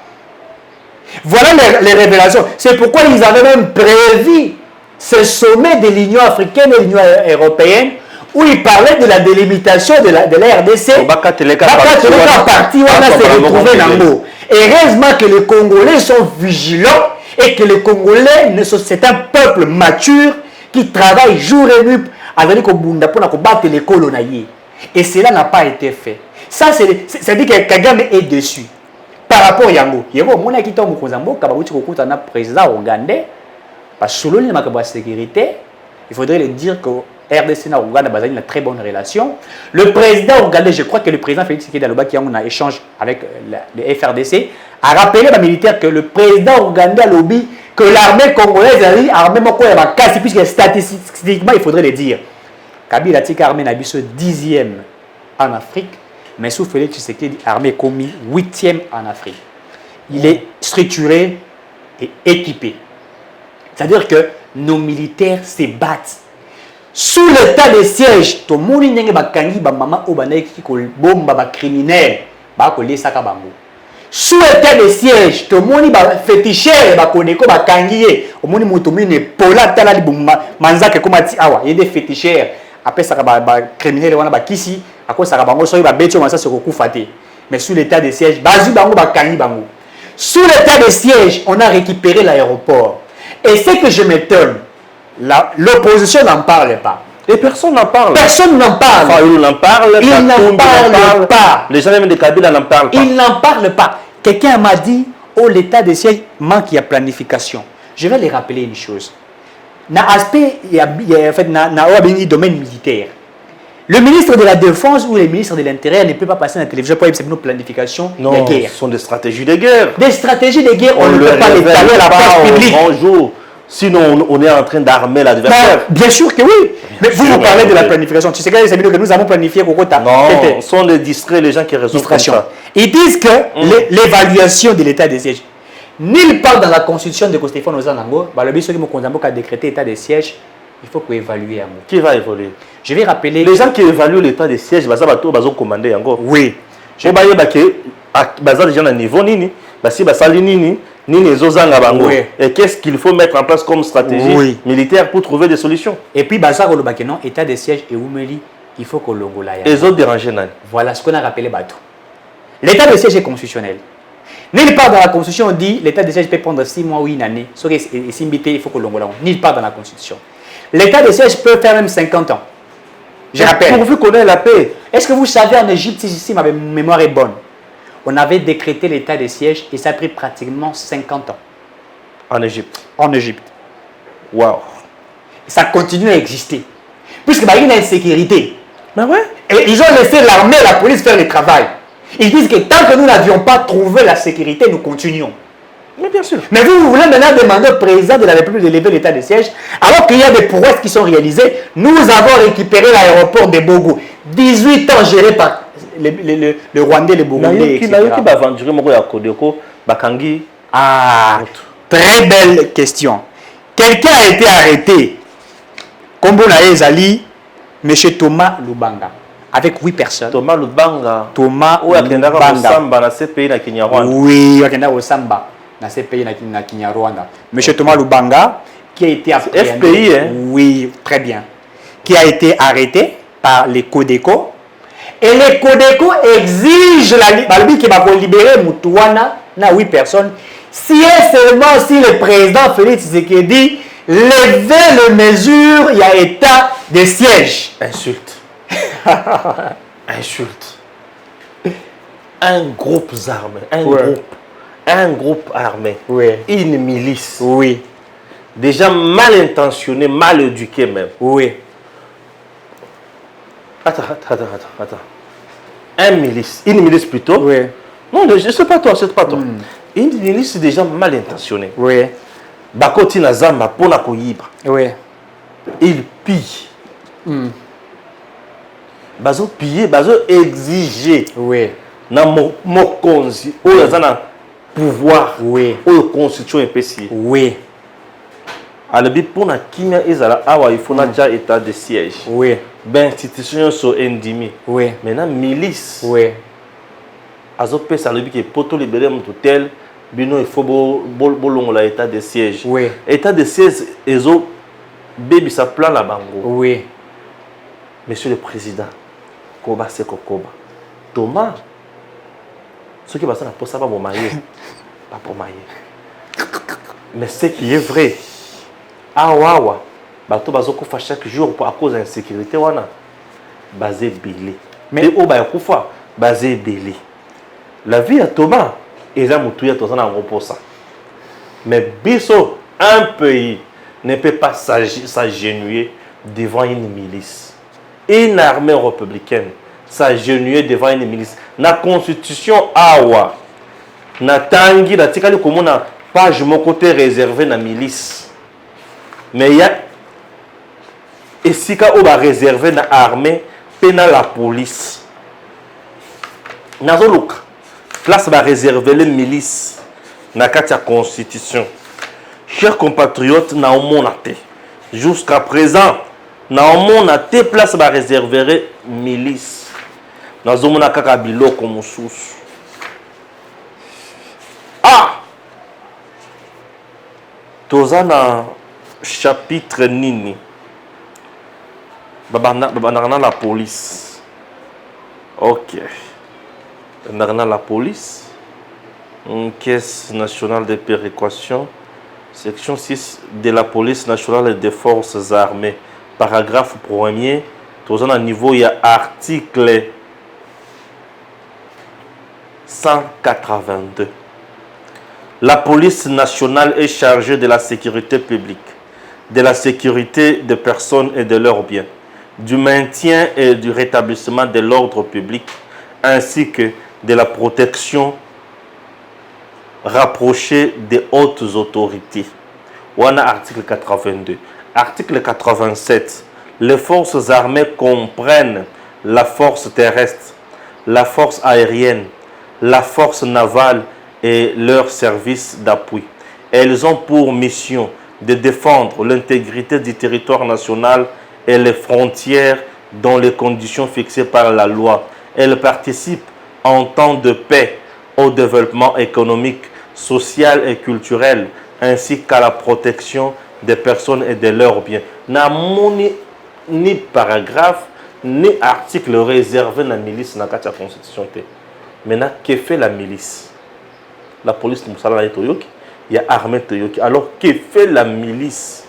Voilà les révélations. C'est pourquoi ils avaient même prévu ce sommet de l'Union africaine et de l'Union européenne où ils parlaient de la délimitation de la RDC. Parti, on a se retrouvé dans l'eau. Heureusement que les Congolais sont vigilants et que les Congolais, c'est un peuple mature qui travaille jour et nuit avec Kobunda pour combattre les coloniaux. Et cela n'a pas été fait. Ça, c'est-à-dire que Kagame est dessus. Par rapport à Yango. Yango, mon qui tombe au Konzambo, Kabaouti Kokuta, un président ougandais, parce que selon la sécurité, il faudrait le dire que RDC et Ouganda ont une très bonne relation. Le président ougandais, je crois que le président Félix Tshisekedi qui a un échange avec le FRDC, a rappelé aux militaires que le président ougandais a lobby que l'armée congolaise a dit armée va casser, puisque statistiquement, il faudrait le dire. Kabila Tika armée n'a 10e en Afrique, mais sous Félix Tshisekedi, armée commis 8e en Afrique. Il est structuré et équipé. C'est-à-dire que nos militaires se battent. Sous l'état de siège, tout le monde n'est pas kangi ba maman ou ba neki ko bomba ba criminel ba ko lesa ka bango. Sous l'état de siège, tout le monde ba féticheur ba koneko ba kangié. Au monde mutumine pola tala li bomba manzake ko mati awa, il y a des féticheurs. Après ça ba criminel wana ba kisi, ako ça ka bango so ba betio mansa se ko kufate. Mais sous l'état de siège, bazu bango ba kangi bango. Sous l'état de siège, on a récupéré l'aéroport. Et ce que je m'étonne, l'opposition n'en parle pas. Et personne n'en parle. Personne n'en parle. Enfin, il n'en parle. Il n'en parle pas. Les gens même de Kabila n'en parlent pas. Il n'en parle pas. Quelqu'un m'a dit, oh, l'état de siège manque de planification. Je vais les rappeler une chose. Dans l'aspect, il y a en fait, dans domaine militaire. Le ministre de la Défense ou le ministre de l'Intérieur ne peut pas passer dans la télévision pour une planification de guerre. Ce sont des stratégies de guerre. Des stratégies de guerre, on ne peut pas les tailler à la place publique. Bonjour. Sinon, on est en train d'armer l'adversaire. Bien sûr que oui. Mais vous parlez de la planification. Tu sais que nous avons planifié Kokota. Non, ce sont les distraits, les gens qui raisonnent comme ça. Ils disent que l'évaluation de l'état de siège, nulle part dans la constitution de Stéphane Ozanango, le ministre qui a décrété l'état de siège, il faut qu'on évalue. Qui va évoluer? Je vais rappeler. Les gens qui évaluent l'état de siège, ils vont commander. Oui. baza déjà na niveau nini basi basali nini ezozanga bango. Oui. Et qu'est-ce qu'il faut mettre en place comme stratégie Oui. militaire pour trouver des solutions? Et puis baza ko lobaki non état de siège et oumeli il faut que longola ya. Les autres dérangent nani? Voilà ce qu'on a rappelé bateau. L'état de siège est constitutionnel. Nulle part dans la constitution on dit l'état de siège peut prendre 6 mois ou une année. Sauf que il faut que longola. Nulle part dans la constitution. L'état de siège peut faire même 50 ans. Je rappelle. Pourvu qu'on ait la paix. Est-ce que vous savez en Égypte, si ma mémoire est bonne, on avait décrété l'état de siège et ça a pris pratiquement 50 ans. En Égypte. En Égypte. Waouh. Ça continue à exister. Puisque il y a une insécurité. Mais ouais. Et ils ont laissé l'armée et la police faire le travail. Ils disent que tant que nous n'avions pas trouvé la sécurité, nous continuons. Mais bien sûr. Mais vous voulez maintenant demander au président de la République de lever l'état de siège, alors qu'il y a des prouesses qui sont réalisées. Nous avons récupéré l'aéroport de Bogo. 18 ans géré par le Rwandais, le Burundais, etc. Ah, très belle question. Quelqu'un a été arrêté. Comme vous l'avez dit, M. Thomas Lubanga, avec 8 personnes. Thomas Lubanga. Thomas Lubanga. Oui, il a au Samba. Dans ces pays na Kinyarwanda. Monsieur Thomas Lubanga, qui a été FPI, hein? Oui, très bien. Qui a été arrêté par les Codeco. Et les Codeco exigent qu'il va libérer Moutouana, na 8 personnes. Si et seulement si le président Félix Tshisekedi levait les mesures, il y a état de siège. Insulte. Insulte. Un groupe armé. Un groupe armé. Oui. Une milice. Oui. Déjà mal intentionné, mal éduqué même. Oui. Attends. Une milice plutôt. Oui. Non, je ne sais pas toi, c'est pas toi. Une milice déjà mal intentionnée. Oui. Bakoti na zamba pona koyiba. Oui. Il pille. Bazo piller, bazo exiger. Oui. Na mokonzi oyo azana pouvoir. Oui. Oyo constitution epesi. Oui. Alobi pona kimia ezala awa il faut na déjà état de siège. Oui. Ben institution so endimi. Oui. Maintenant milice. Oui. Azo pesa alobi ke poto libérer mon tel bino il faut bolongola état de siège. Oui. État de siège ezo baby sa plan la bango. Oui. Monsieur le président, Koba c'est Koba. Thomas, ce qui va se passer, pas pour mailler. Pas pour mailler. Mais ce qui est vrai, Awawa, bato bazoko fa chaque jour à cause de l'insécurité, wana, basé belé. Mais au bas kufa, basé belé. La vie à Thomas, et là, moutuya toza na reposa. Mais biso, un pays ne peut pas s'agenouiller devant une milice. Une armée républicaine s'agenouiller devant une milice. La constitution awa na tangi na tikali komona page mon côté réservé na milice. Mais il y a esika oba réservé na armée pe na la police. Nazoluka place ba réservé les milices na kati ya constitution. Chers compatriotes na omonate jusqu'à présent on a des places à réserver milice. Nous avons un biloko mosusu. Ah! Tozana chapitre nini. Babana la police. Ok. Babana la police. Caisse nationale de péréquation. Section 6 de la police nationale et des forces armées. Paragraphe 1er, tous à niveau, il y a article 182. La police nationale est chargée de la sécurité publique, de la sécurité des personnes et de leurs biens, du maintien et du rétablissement de l'ordre public, ainsi que de la protection rapprochée des hautes autorités. On a article 82. Article 87. Les forces armées comprennent la force terrestre, la force aérienne, la force navale et leurs services d'appui. Elles ont pour mission de défendre l'intégrité du territoire national et les frontières dans les conditions fixées par la loi. Elles participent en temps de paix au développement économique, social et culturel, ainsi qu'à la protection des personnes et de leurs biens. Na moni ni paragraphe ni article réservé à la milice dans la Constitution. Maintenant, que fait la milice? La police, il y a armée Toyoki. Alors, que fait la milice?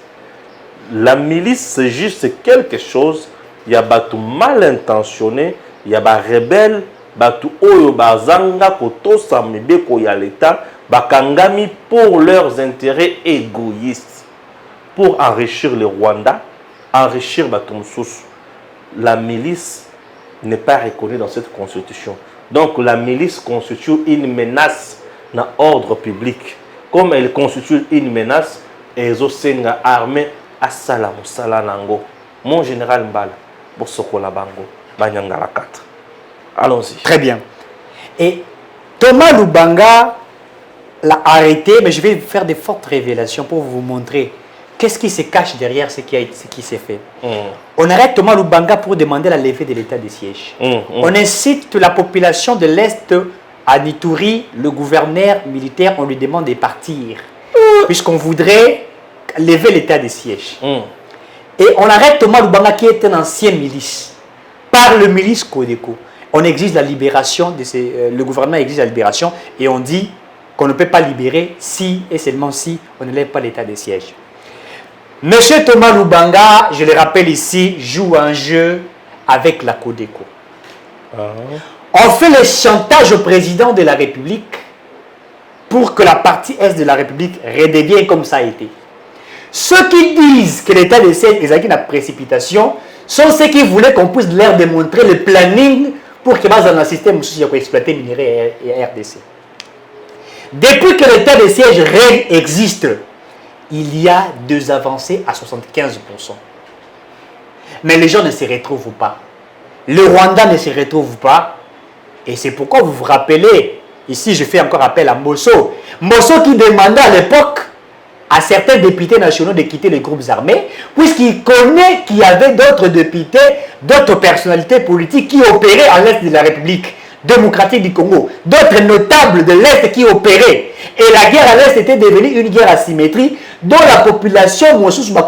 La milice, c'est juste quelque chose. Il y a des mal intentionnés, il y a des rebelles, des oyo bazanga koto samebe ko ya l'État, bakangami pour leurs intérêts égoïstes, pour enrichir le Rwanda, enrichir Batumsous. La milice n'est pas reconnue dans cette constitution. Donc la milice constitue une menace dans l'ordre public. Comme elle constitue une menace, les Osenga armés à Salamoussala Nango. Mon général Mbala, Bosokola Bango, Banyangala 4. Allons-y. Très bien. Et Thomas Lubanga l'a arrêté, mais je vais faire de fortes révélations pour vous montrer qu'est-ce qui se cache derrière ce qui s'est fait. On arrête Thomas Lubanga pour demander la levée de l'état de siège. On incite la population de l'Est à Nituri, le gouverneur militaire, on lui demande de partir, puisqu'on voudrait lever l'état de siège. Et on arrête Thomas Lubanga qui est un ancien milice, par le milice Codeco. On exige la libération, le gouvernement exige la libération et on dit qu'on ne peut pas libérer si et seulement si on ne lève pas l'état de siège. Monsieur Thomas Lubanga, je le rappelle ici, joue un jeu avec la Codeco. On fait le chantage au président de la République pour que la partie Est de la République redevienne comme ça a été. Ceux qui disent que l'état de siège est une précipitation sont ceux qui voulaient qu'on puisse leur démontrer le planning pour que dans un système où exploiter minerais et RDC. Depuis que l'état de siège existe, il y a deux avancées à 75%. Mais les gens ne se retrouvent pas. Le Rwanda ne se retrouve pas. Et c'est pourquoi vous vous rappelez, ici je fais encore appel à Mosso. Mosso qui demandait à l'époque à certains députés nationaux de quitter les groupes armés, puisqu'il connaît qu'il y avait d'autres députés, d'autres personnalités politiques qui opéraient à l'Est de la République démocratique du Congo, d'autres notables de l'Est qui opéraient. Et la guerre à l'Est était devenue une guerre asymétrique dont la population, la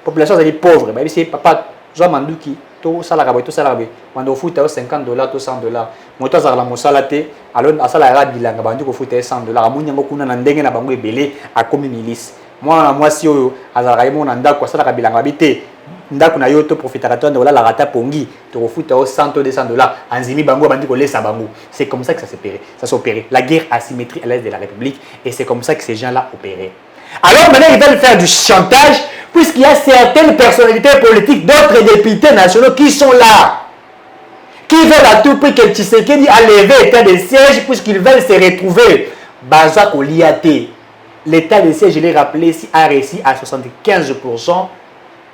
population est pauvre. Papa, Mandouki, to salarabe, to salarabe, mando futa $50, to $100. Moto azala mosala te, alors asala ra bilanga bandi ko futa $100. Amunyango kuna na ndenge na bango ebele akomi milice. Moi mwasi oyo azala yemo na ndako asala bilanga bite. Ndako na yo to profitera to la rata pongi, to ko futa $100 $200. Anzimi bango bandi ko lesa bango. C'est comme ça que ça s'opérait. La guerre asymétrique à l'Est de la République et c'est comme ça que ces gens-là opéraient. Alors maintenant ils veulent faire du chantage puisqu'il y a certaines personnalités politiques, d'autres députés nationaux qui sont là, qui veulent à tout prix que Tshisekedi a levé l'état de siège puisqu'ils veulent se retrouver. Bazak Oliate, l'état de siège, je l'ai rappelé, si a réussi à 75%,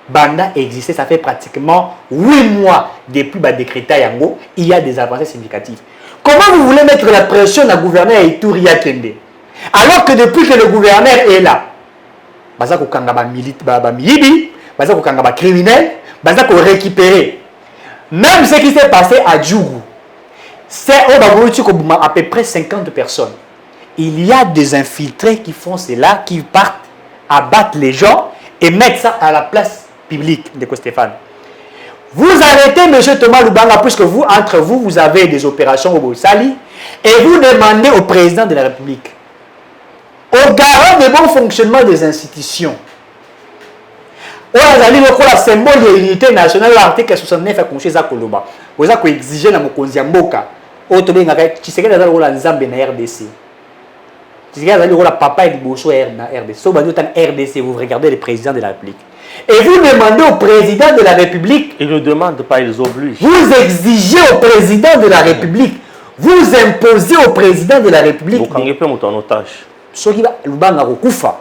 Banda existait, ça fait pratiquement 8 mois depuis le décret Yango, il y a des avancées significatives. Comment vous voulez mettre la pression à gouvernement Ituri Kende alors que depuis que le gouverneur est là, Bazako Kangaba Miyibi, Bazako Kangaba criminel, Bazako récupérer. Même ce qui s'est passé à Djougou, c'est à peu près 50 personnes. Il y a des infiltrés qui font cela, qui partent abattre les gens et mettre ça à la place publique de Stéphane. Vous arrêtez M. Thomas Lubanga puisque vous, entre vous, vous avez des opérations au Boussali et vous demandez au président de la République, au garant du bon fonctionnement des institutions, au symbole de l'unité nationale, l'article 69 a conçu ça Koloba. Vous avez exigé la Mokonzi Mboka. Au Tobé Ngaret, tu sais que la Nzambe na RDC. Tu sais que la papa et le Bosso na RDC. Sauf que RDC, vous regardez le président de la République. Et vous demandez au président de la République. Ils ne demandent pas, ils obligent. Vous exigez au président de la République. Vous imposez au président de la République. Vous ne pouvez pas en otage. Ce qui va Lubanga Kufa.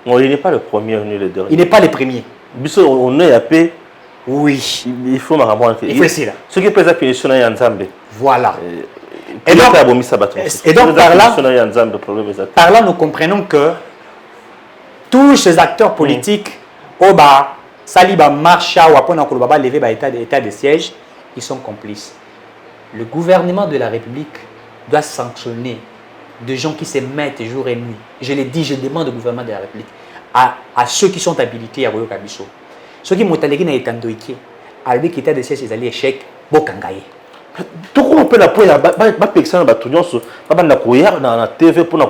Non, il n'est pas le premier ni le dernier. Il n'est pas le premier. On est à paix. Oui. Il faut m'avoir. Il faut essayer là. Ce qui peut appuyer sur Nzambe. Voilà. Et donc par là, nous comprenons que tous ces acteurs politiques, Oba, Saliba, Marcha, ou après, on a levé l'état de siège, ils sont complices. le gouvernement de la République doit sanctionner des gens qui se mettent jour et nuit. Je l'ai dit, je demande au gouvernement de la République, à ceux qui sont habilités à Royo Kabiso. Ceux qui m'ont dit qu'ils étaient doiqués, à lui qui était de ces échecs, Bokangaye. Tout le monde peut la poser, personne va tout dans la TV pour la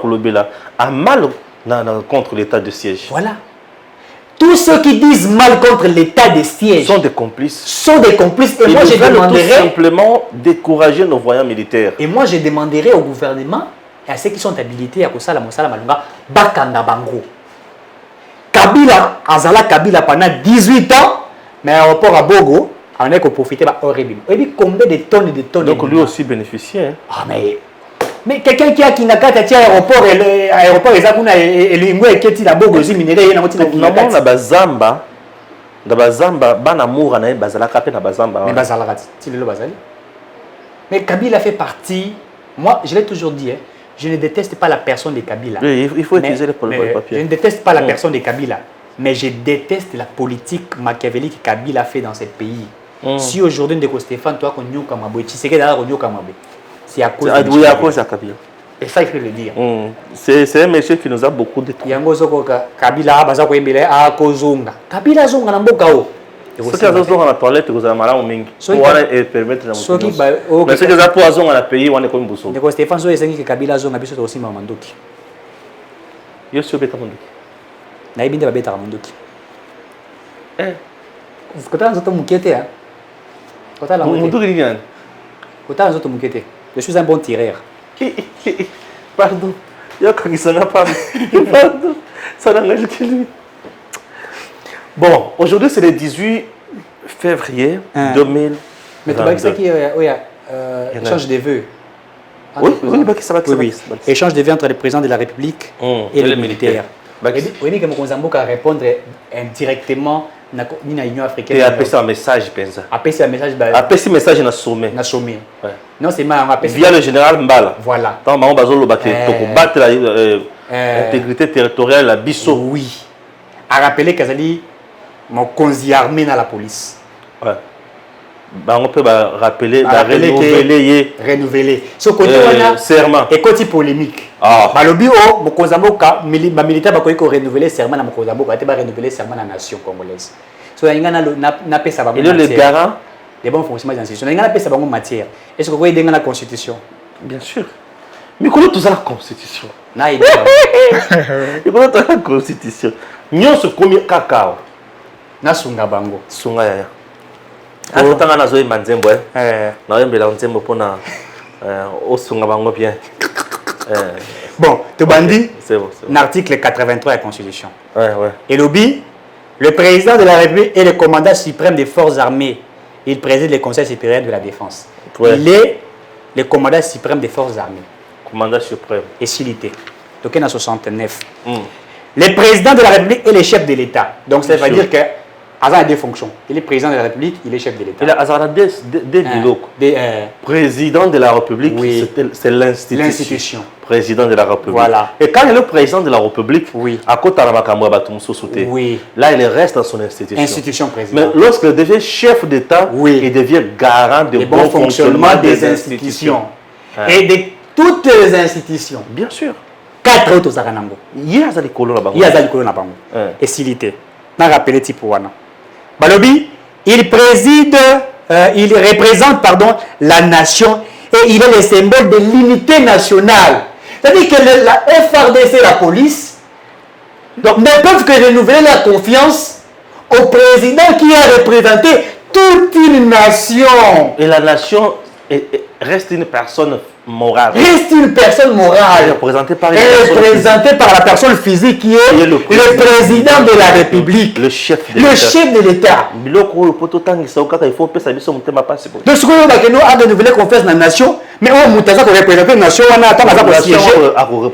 mal contre l'état de siège. Voilà. Tous ceux qui disent mal contre l'état de siège sont des complices. Et moi, je demanderais tout simplement décourager nos voyants militaires. Et moi, je demanderai au gouvernement et à ceux qui sont habilités à Kosala Mosala Malunga, Bakanda Bango. Kabila, Azala Kabila pendant 18 ans, mais à l'aéroport à Bogo, on a profité de Orébim. Et puis combien de tonnes et de tonnes. Donc lui aussi bénéficiait. Hein. Ah, mais quelqu'un qui a Kinakata, qui a l'aéroport, et Zakuna, et l'Ingwe, et qui a Bogo, aussi minéré, il y a un petit Normalement, la Bazamba, Banamour, Bazala Kapé, la Bazamba. Mais Bazala, c'est le Bazali. Mais Kabila fait partie, moi, je l'ai toujours dit, hein, je ne déteste pas la personne de Kabila. Oui, il faut utiliser le papier. Je ne déteste pas la personne de Kabila, mais je déteste la politique machiavélique que Kabila fait dans ce pays. Si aujourd'hui, Ndeko Stéphane, toi, qu'on y a comme Aboué, tu sais que d'ailleurs, on y a comme Aboué. C'est à cause de Kabila. Et ça, il faut le dire. C'est un monsieur qui nous a beaucoup détruit. Kabila, Bazako Embele, a Kozonga. Kabila Zonga, Nambokao. Ce qui est dans la toilette, vous avez mal à mingi. Pour permettre de mais ce qui est pour Zonga, la pays, on est comme Bousso. Ndeko Stéphane, so esengi que Kabila Zonga, biso aussi Mamandoki. Yo suis bêta Mandoki. Naibinde ba bêta Mandoki. Kota nzoto mukete hein. Kota la Mandoki ni nani? Kota nzoto mukete. Je suis un bon tireur. Pardon. Yo quand il s'en a pas. Pardon. Ça n'a rien que lui. Bon, aujourd'hui c'est le 18 février 2000. Mais tu vois que c'est qui échange de vœux. Oui, ça va. Échange de vœux entre le président de la République et les militaires. Oui, que Mokonzambo a répondre indirectement à l'Union africaine. Et appeler un message, pensa. Appeler un message. Appeler un message dans sommet. Dans sommet. Non, c'est mal. Via le général Mbala. Voilà. Tant que Bazolo Baké, pour battre l'intégrité territoriale, la Bisso. Oui. À rappeler qu'Azali Mokonzi armé dans la police. Ouais. On peut rappeler, renouveler. Ce côté serment. Et côté polémique. Balobi o Mokonzambo militaire ba ko renouveler serment na Mokonzambo ba te ba renouveler serment na nation congolaise. So inga na pesa ba. Il est le garant des bons fonctionnements des institutions. Inga na pesa ba matière. Est-ce que vous avez la constitution? Bien sûr. Mais comment tout ça la constitution? Na il comment tout la constitution? Nyonso komi kakao. Na sunga bango. Sunga ya. Tanga na zoe manzembo na yembela nzembo pona osunga bango bien. Bon, tu bandis c'est bon. L'article 83 de la Constitution. Ouais. Et lobby, le président de la République est le commandant suprême des forces armées. Il préside le Conseil supérieur de la défense. Ouais. Il est le commandant suprême des forces armées. Commandant suprême. Et silité. Donc il est en 69. Le président de la République est le chef de l'État. Donc ça veut dire que Azar a deux fonctions. Il est président de la République, il est chef de l'État. Il a Azar deux niveaux. Président de la République, oui. C'est l'institution. Président de la République. Voilà. Et quand il est le président de la République, oui. À côté de oui. Là, il reste dans son institution. Institution président. Mais lorsqu'il devient chef d'État, oui. Il devient garant de bon fonctionnement des institutions. Et de toutes les institutions. Bien sûr. 4 autres Zaranango. Il y a Azali Kolona Bango. Et Silité. N'a rappelé Tipouana. Balobi, il représente la nation et il est le symbole de l'unité nationale. C'est-à-dire que la FRDC et la police donc, ne peuvent que renouveler la confiance au président qui a représenté toute une nation. Et la nation reste une personne morale. Reste une personne morale. Représentée par la personne physique qui est le président de la République. Le chef de l'État. Donc, ce qu'on a de renouveler confiance dans la nation, mais on a représenter la nation, on a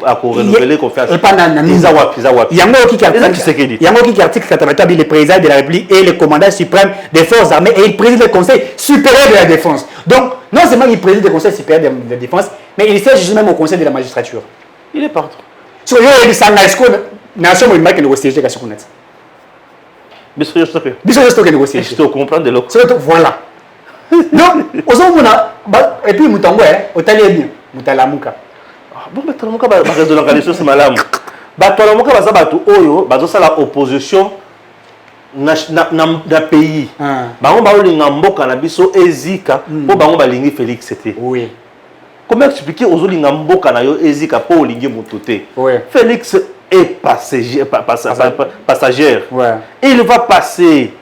à renouveler confiance. Il y a un qui article 88, le président de la République et le commandant suprême des forces armées et il préside le Conseil supérieur de la défense. Donc, non seulement il préside le Conseil supérieur de la défense, mais il siège même au Conseil de la magistrature. Il est partout. So, il y a une nation qui est négociée avec la Soukounet. Mais je comprends de l'autre. Voilà. Donc, et puis Moutango, Otali bien, Moutalamuka. Bon, mais Talamuka, raisonner les choses, c'est malade. Talamuka, Oyo, la opposition na pays. Bango balinga mboka na biso ezika po bango balingi Félix c'était. Oui. Comment expliquer aux olinga mboka na yo ezika po olingi mutoté? Oui. Félix est passagère. Ouais. Il va passer,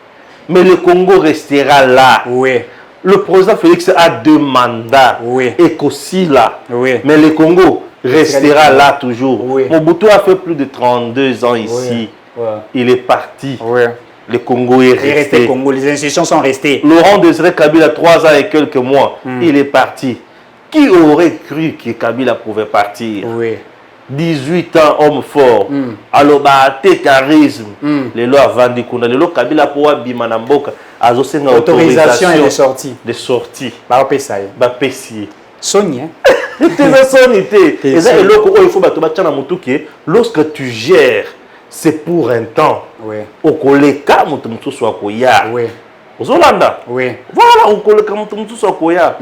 mais le Congo restera là. Oui. Le président Félix a 2 mandats. Oui. Et qu'aussi là. Oui. Mais le Congo restera là toujours. Oui. Mobutu a fait plus de 32 ans ici. Oui. Ouais. Il est parti. Oui. Le Congo est resté. Congo, les institutions sont restées. Laurent Désiré Kabila, 3 ans et quelques mois, il est parti. Qui aurait cru que Kabila pouvait partir? Oui. 18 ans, homme fort. Alors, charisme. Les lois vendu kuna. Les lois Kabila pour Bimanamboka. Autorisation et de sortie. Bah, Pessaï. Bah, Pessi. Sonia. Et ça, il faut lorsque tu gères, c'est pour un temps. Oui. Au collègue, mutu soit koya. Oui. Aux Hollanda. Oui. Voilà, au collègue, mutu soit koya.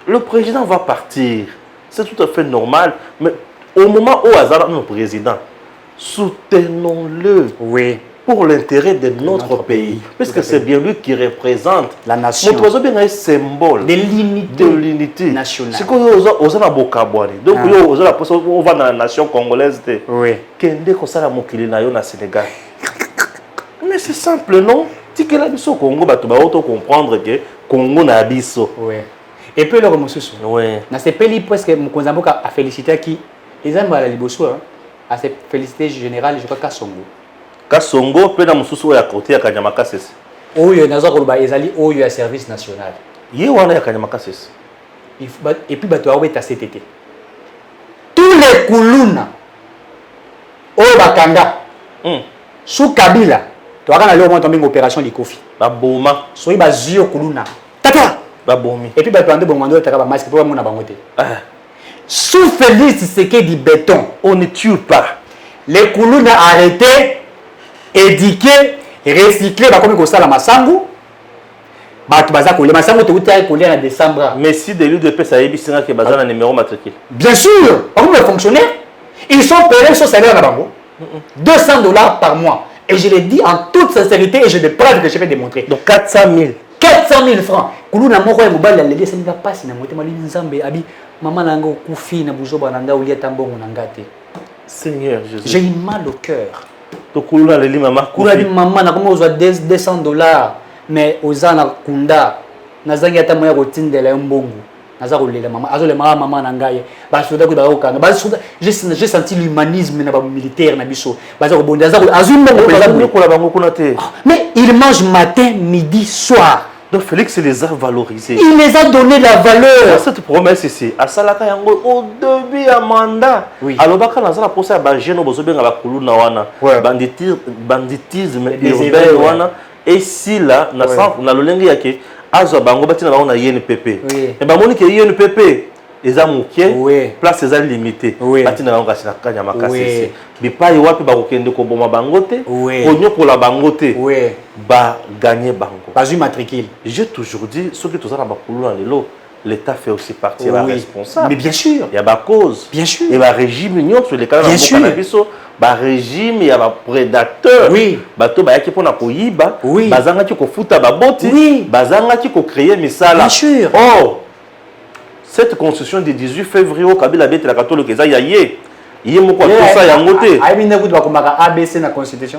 Le président va partir. C'est tout à fait normal. Mais au moment où Azara est président, soutenons-le. Oui. Pour l'intérêt de notre pays. Parce que c'est bien lui qui représente la nation. Notre oiseau bien un symbole de l'unité nationale. C'est quoi aux a bokabwani. Donc on va dans la nation congolaise. Oui. Kende ko sala mokili na yo na Sénégal. Mais c'est simple non? Si que la biso Congo ba to ba auto comprendre que Congo na biso. Oui. Et puis le remosusu. Oui. Na ce pays presque Mkonzamboka a félicité qui les amis à la liboso a se félicité général je crois Kasongo. Kasongo pe na mususu ya côté ya Kanyamakasese. Oyo nazo koloba ezali oyo ya service national. Ye wana ya Kanyamakasese. Et puis bato aweta CTT. Tous les kuluna oyo bakanga. Sous Kabila, tu as regardé au moins tomber une opération Likofi. Ba boma. Soyi ba zio kuluna. Tata. Ba bomi. Et puis ba pande bomando taka ba masque pour mon abangote. Sous Félix Tshisekedi béton, on ne tue pas. Les kuluna arrêtés, éduqués, recyclés, ba comme ça la masangu. Ba tu baza kolé masangu te uta kolé en décembre. Mais si de l'UDP ça yebisina que baza na numéro matricule. Bien sûr, comme les fonctionnaires, ils sont payés sur salaire na bango. $200 par mois. Et je l'ai dit en toute sincérité et je vais preuve que je vais démontrer. Donc 400 000. 400 000 francs. Kuluna moko ya mobile la leli ça ne va pas si na moté mali nzambe abi maman nango kufi na buzoba nanda ulia tambongo nangate. Seigneur Jésus. J'ai eu mal au cœur. Donc kuluna leli maman kufi. Kuluna di maman na comment ozo $200 mais ozana kunda nazangi ata moya kotindela mbongo. Naza kolela maman azo le maman nangaye ba soda ko ba okanga ba soda j'ai senti l'humanisme na ba militaire na biso ba za ko bonda za ko azumba ko pesa ko la bango kuna te. Mais il mange matin, midi, soir. Donc Félix les a valorisés. Il les a donné la valeur. Cette promesse ici, à Salaka yango au début à mandat. Oui. Alors baka na za posa ba jeune bozo benga ba kuluna wana. Banditisme urbain wana et si là na sans na lolenge yake azo bango batina ba na INPP. Et ba moni ke INPP eza mukie place eza limité batina bango kasi na kanya makasi bipai wapi ba kokende ko boma bango te konyo ko la bango te ba gagner bango pas une matricule. J'ai toujours dit ce que tout ça na ba kuluna lelo l'État fait aussi partie la responsable. Mais bien sûr. Il y a ba cause. Bien sûr. Et ba régime union sur les cas bien sûr. Ba régime il y a ba prédateur. Oui. Bato ba yaki pona koyiba. Oui. Bazanga ki ko futa ba boti. Oui. Bazanga ki ko créer misala. Bien sûr. Oh. Cette constitution du 18 février au Kabila bête la catholique eza yaye.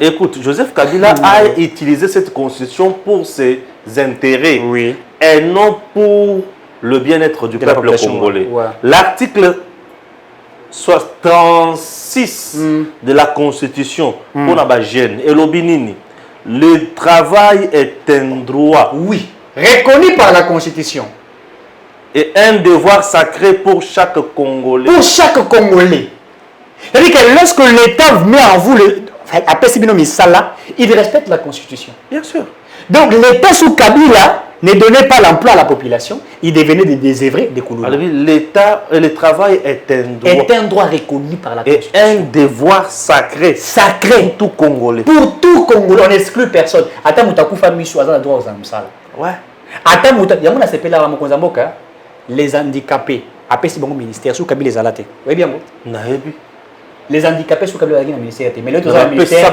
Écoute, Joseph Kabila a utilisé cette constitution pour ses intérêts et non pour le bien-être du peuple congolais. L'article 36 de la constitution pour la jeune et l'obinini, le travail est un droit. Oui, reconnu par la constitution. Et un devoir sacré pour chaque Congolais. Pour chaque Congolais. C'est-à-dire que lorsque l'État met en vous il respecte la Constitution. Bien sûr. Donc l'État sous Kabila ne donnait pas l'emploi à la population, il devenait des désœuvrés, des Kouloulous. L'État, le travail est un droit. Est un droit reconnu par la Constitution. Et un devoir sacré. Sacré. Pour tout Congolais. Pour tout Congolais, on n'exclut personne. Attends, tu as famille, tu as droit aux amsala. Ouais. Attends, il y a un CP là, les handicapés. Après, c'est bon ministère, sous Kaby les alatés. Oui, bien. Les handicapés sous Kaby les ministère. Mais l'autre ministère,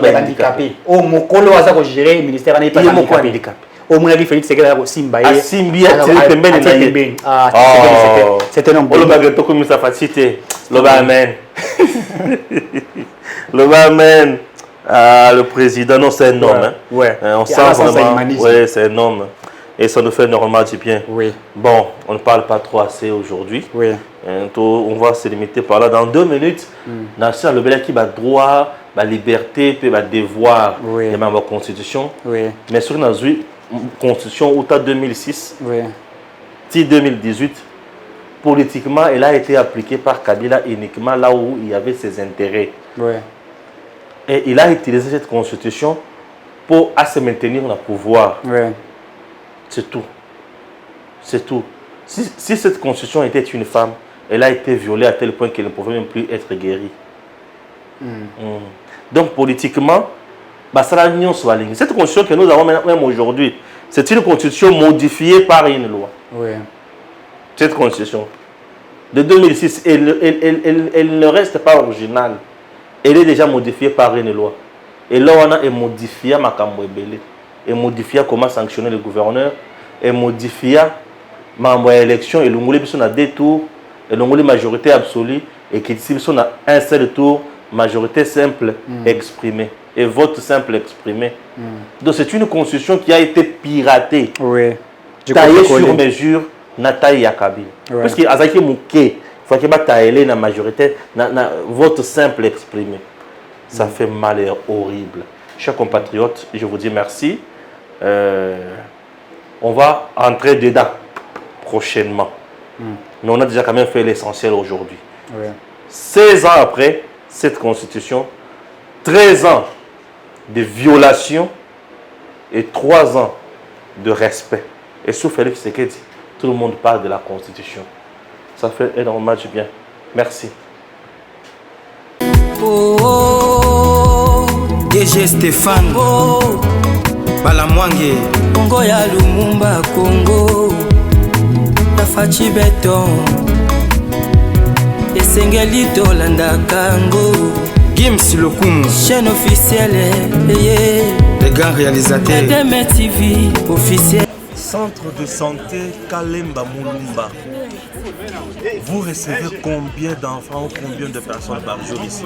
les handicapés. Oh, mon colo a géré le ministère n'est pas handicapé. Au moins, il fallait que c'est Simba. Simba, c'était un homme. Le baguette comme ça facilité. Le barman. Le barman. Le président, non, c'est un homme. Ouais. On sent vraiment. Oui, c'est un homme. Et ça nous fait normalement du bien. Oui. Bon, on ne parle pas trop assez aujourd'hui. Oui. On va se limiter par là. Dans 2 minutes, Nasser le bel qui va droit, la liberté, puis va devoir, oui. et même la constitution. Oui. Mais sur la constitution, au temps 2006, oui. 2018, politiquement, elle a été appliquée par Kabila uniquement là où il y avait ses intérêts. Oui. Et il a utilisé cette constitution pour se maintenir dans le pouvoir. Oui. C'est tout. C'est tout. Si cette constitution était une femme, elle a été violée à tel point qu'elle ne pouvait même plus être guérie. Donc politiquement, cette constitution que nous avons même aujourd'hui, c'est une constitution modifiée par une loi. Oui. Cette constitution de 2006, elle ne reste pas originale. Elle est déjà modifiée par une loi. Et là, on a modifié Makambo Ebele. Et modifier comment sanctionner le gouverneur, et modifier l'élection, et l'ongolé on a 2 tours, et l'ongolé majorité absolue, et qui on a un seul tour, majorité simple exprimée, et vote simple exprimé. Donc c'est une constitution qui a été piratée, taillée sur mesure, Nataï Yakabi. Parce qu'il y a Azaki Mouké, il faut qu'il y ait la majorité, vote simple exprimé. Ça fait mal et horrible. Chers compatriotes, je vous dis merci. On va entrer dedans prochainement. Mais on a déjà quand même fait l'essentiel aujourd'hui. 16 ans après cette constitution, 13 ans de violation et 3 ans de respect. Et sous Félix Tshisekedi, tout le monde parle de la constitution. Ça fait énormément du bien. Merci. DG Stéphane Balamwange Congo ya Lumumba Congo ya Fachi Beton Esengeli Tolanda Kango Gims Lokumu chaîne officielle les grands réalisateurs DME TV officiel. Centre de santé Kalemba Mulumba. Vous recevez combien d'enfants ou combien de personnes par jour ici?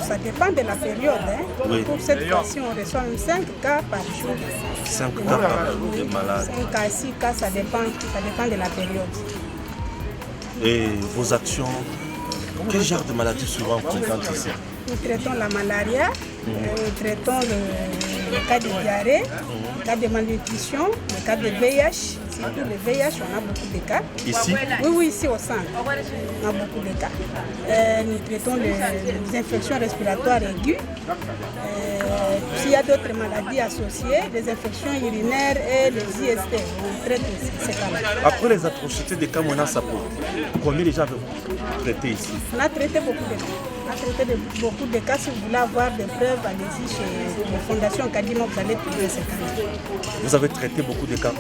Ça dépend de la période. Hein. Oui. Pour cette fois-ci, on reçoit 5 cas par jour. 5 cas par jour de malades. 5 à 6 cas, ça dépend de la période. Et vos actions, quel genre de maladie souvent vous fréquentez ici? Nous traitons la malaria, nous traitons le cas de diarrhée, le cas de malnutrition, le cas de VIH. Surtout le VIH, on a beaucoup de cas. Ici? Oui, ici au centre, on a beaucoup de cas. Nous traitons les infections respiratoires aiguës. S'il y a d'autres maladies associées, les infections urinaires et les IST, on traite ces cas-là. Après les atrocités de Kamona Sapo, combien déjà avez-vous traité ici? On a traité beaucoup de cas. On a traité beaucoup de cas. Si vous voulez avoir des preuves, allez-y chez la Fondation Kadima, vous allez trouver ces cas. Vous avez traité beaucoup de cas.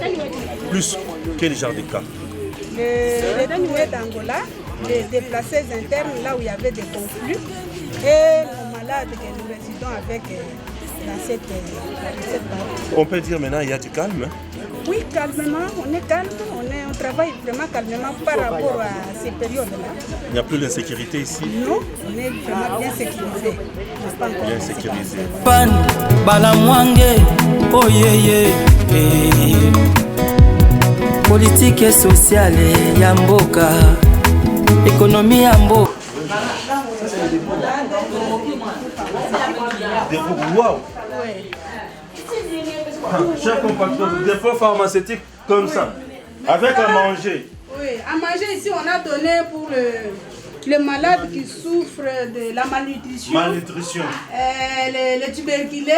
Plus quel genre de cas? Les dénoués d'Angola, les déplacés internes, là où il y avait des conflits, et nos malades que nous résidons avec dans cette partie. On peut dire maintenant qu'il y a du calme, hein? Oui, calmement, on est calme, on travaille vraiment calmement par rapport à ces périodes-là. Il n'y a plus d'insécurité ici? Non, on est vraiment bien sécurisé. Bien sécurisé. Pan, Balamwange, oh yeah, yeah. Politique et sociale, Yamboka, économie Yamboka. Wow! Chers compatriotes, des fonds pharmaceutiques comme ça, avec à manger. Oui, à manger ici, on a donné pour les malades qui souffrent de la malnutrition, les tuberculés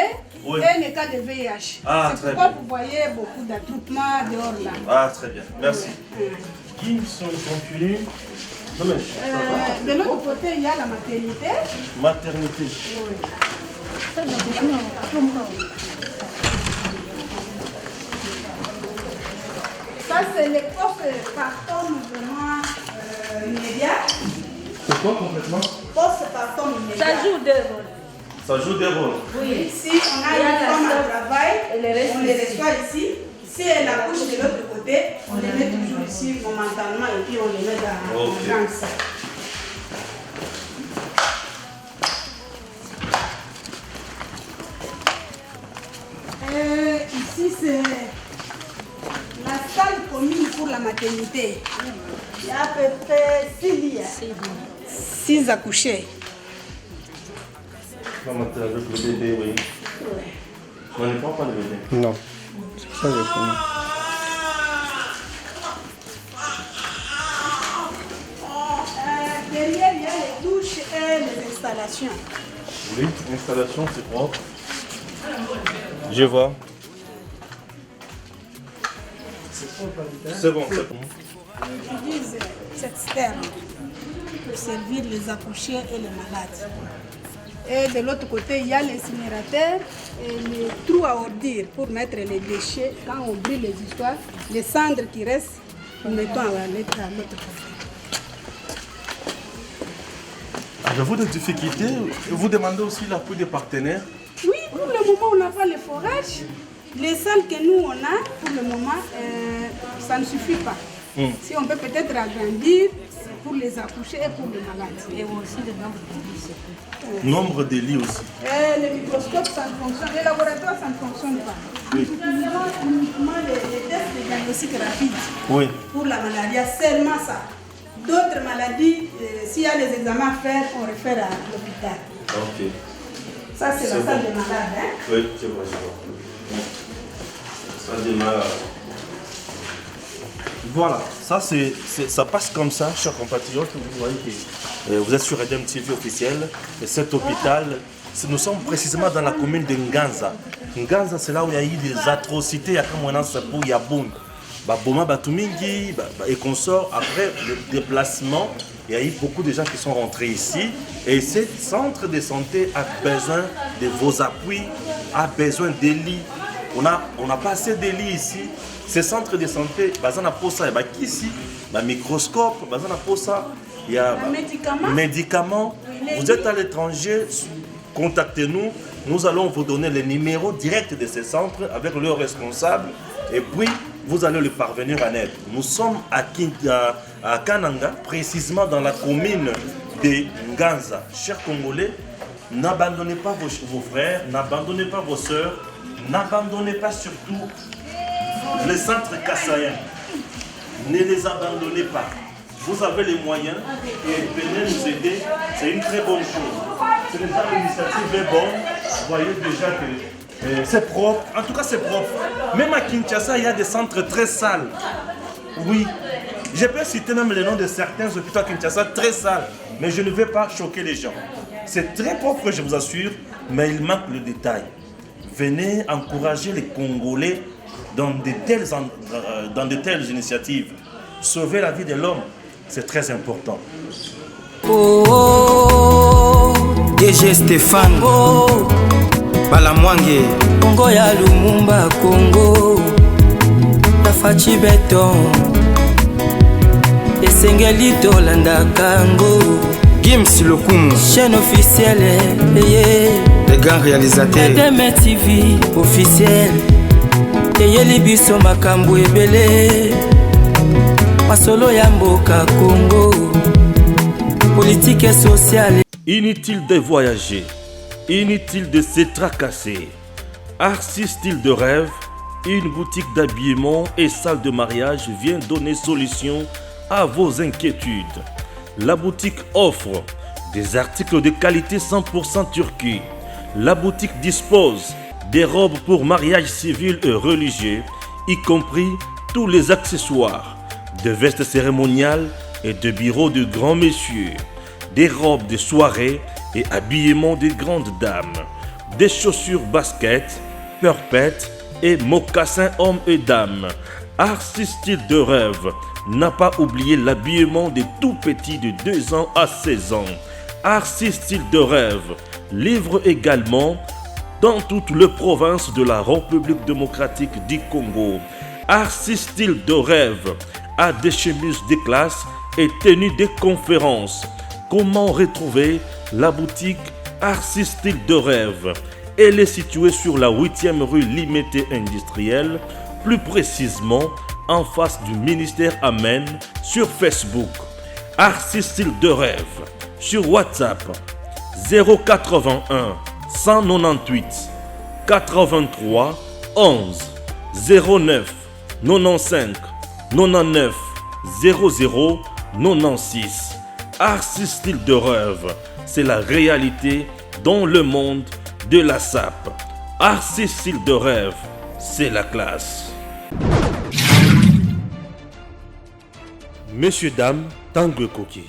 et les cas de VIH. Ah, c'est pourquoi vous voyez beaucoup d'attroupements dehors là. Ah, très bien, merci. Qui sont confinés? De l'autre côté, il y a la maternité. Maternité. Oui. c'est les postes par tonne vraiment immédiat. C'est quoi complètement? Postes par tonne immédiat. Ça joue deux rôles. Ça joue des rôles. Oui, si on a une femme à travail, on les reçoit ici. Si elle accouche de l'autre côté, on les met toujours ici momentanément et puis on les met dans le grand sac. Ici, c'est la salle commune pour la maternité. Il y a à peu près 6 lits. 6 accouchés. Avec le bébé, oui. On ne prend pas le bébé. Non, c'est ça que je connais. Derrière, il y a les douches et les installations. Oui, l'installation, c'est propre. Je vois. C'est bon, c'est bon. J'utilise cette sterne pour servir les accouchés et les malades. Et de l'autre côté, il y a l'incinérateur et les trous à ordures pour mettre les déchets. Quand on brûle les histoires, les cendres qui restent, nous mettons à l'autre côté. Avez-vous des difficultés? Vous demandez aussi l'appui des partenaires? Oui, pour le moment, on n'a pas le forage. Les salles que nous, on a, pour le moment, ça ne suffit pas. Si on peut peut-être agrandir pour les accouchés et pour les malades. Et aussi le nombre de lits, c'est tout. Nombre de lits aussi. Le microscope, ça ne fonctionne. Les laboratoires, ça ne fonctionne pas. Nous utilisons uniquement les tests de diagnostic rapide Oui. pour la malaria, seulement ça. D'autres maladies, s'il y a des examens à faire, on réfère à l'hôpital. Ok. Ça, c'est la salle des malades. Hein? Oui, je vois, je vois. Ça démarre. Voilà, ça passe comme ça, chers compatriotes. Vous voyez que vous êtes sur Redem TV officiel. Et cet hôpital, nous sommes précisément dans la commune de Nganza. Nganza, c'est là où il y a eu des atrocités. Il y a comme un sapou, il y a Boum. Boma Batumingi et consorts. Après le déplacement, il y a eu beaucoup de gens qui sont rentrés ici. Et ce centre de santé a besoin de vos appuis, a besoin des lits. On n'a pas assez de lits ici. Ce centre de santé, il y a ici, microscope, il y a médicaments. Vous êtes à l'étranger, contactez-nous. Nous allons vous donner les numéros directs de ces centres avec leurs responsables. Et puis, vous allez lui parvenir en aide. Nous sommes à Kananga, précisément dans la commune de Nganza. Chers Congolais, n'abandonnez pas vos frères, n'abandonnez pas vos sœurs, n'abandonnez pas surtout les centres kassaïens. Ne les abandonnez pas. Vous avez les moyens et venez nous aider. C'est une très bonne chose. C'est déjà l'initiative est bonne. Vous voyez déjà que c'est propre. En tout cas, c'est propre. Même à Kinshasa, il y a des centres très sales. Oui. Je peux citer même les noms de certains hôpitaux à Kinshasa très sales. Mais je ne vais pas choquer les gens. C'est très propre, je vous assure, mais il manque le détail. Venez encourager les Congolais dans de telles initiatives. Sauver la vie de l'homme, c'est très important. Oh, DG Stéphane, oh, Balamwange, Congo ya Lumumba, Congo, Tafachi Beton, Esengeli Tolanda Kango, Gims Lokumu, chaîne officielle, les grands réalisateurs, Edeme TV officiel, Eyeli Biso Makambo Ebele, Masolo ya Mboka Congo, politique et sociale. Inutile de voyager, inutile de se tracasser. Arcis Style de Rêve, une boutique d'habillement et salle de mariage vient donner solution à vos inquiétudes. La boutique offre des articles de qualité 100% turquie. La boutique dispose des robes pour mariage civil et religieux, y compris tous les accessoires, de vestes cérémoniales et de bureaux de grands messieurs, des robes de soirée et habillement de grandes dames, des chaussures basket, perpètes et mocassins hommes et dames. Arcis Style de Rêve n'a pas oublié l'habillement des tout petits de 2 ans à 16 ans. Arcis Style de Rêve livre également dans toutes les provinces de la République démocratique du Congo. Arcis Style de Rêve a des chemises de classe et tenu des conférences. Comment retrouver la boutique Arcis Style de Rêve? Elle est située sur la 8e rue Limité Industrielle, plus précisément en face du ministère Amen sur Facebook. Arcis Style de Rêve sur WhatsApp 081 198 83 11 09 95 99 00 96. Arcis Style de Rêve, c'est la réalité dans le monde de la SAP. Arcis Style de Rêve, c'est la classe. Messieurs, dames, Tango Koki.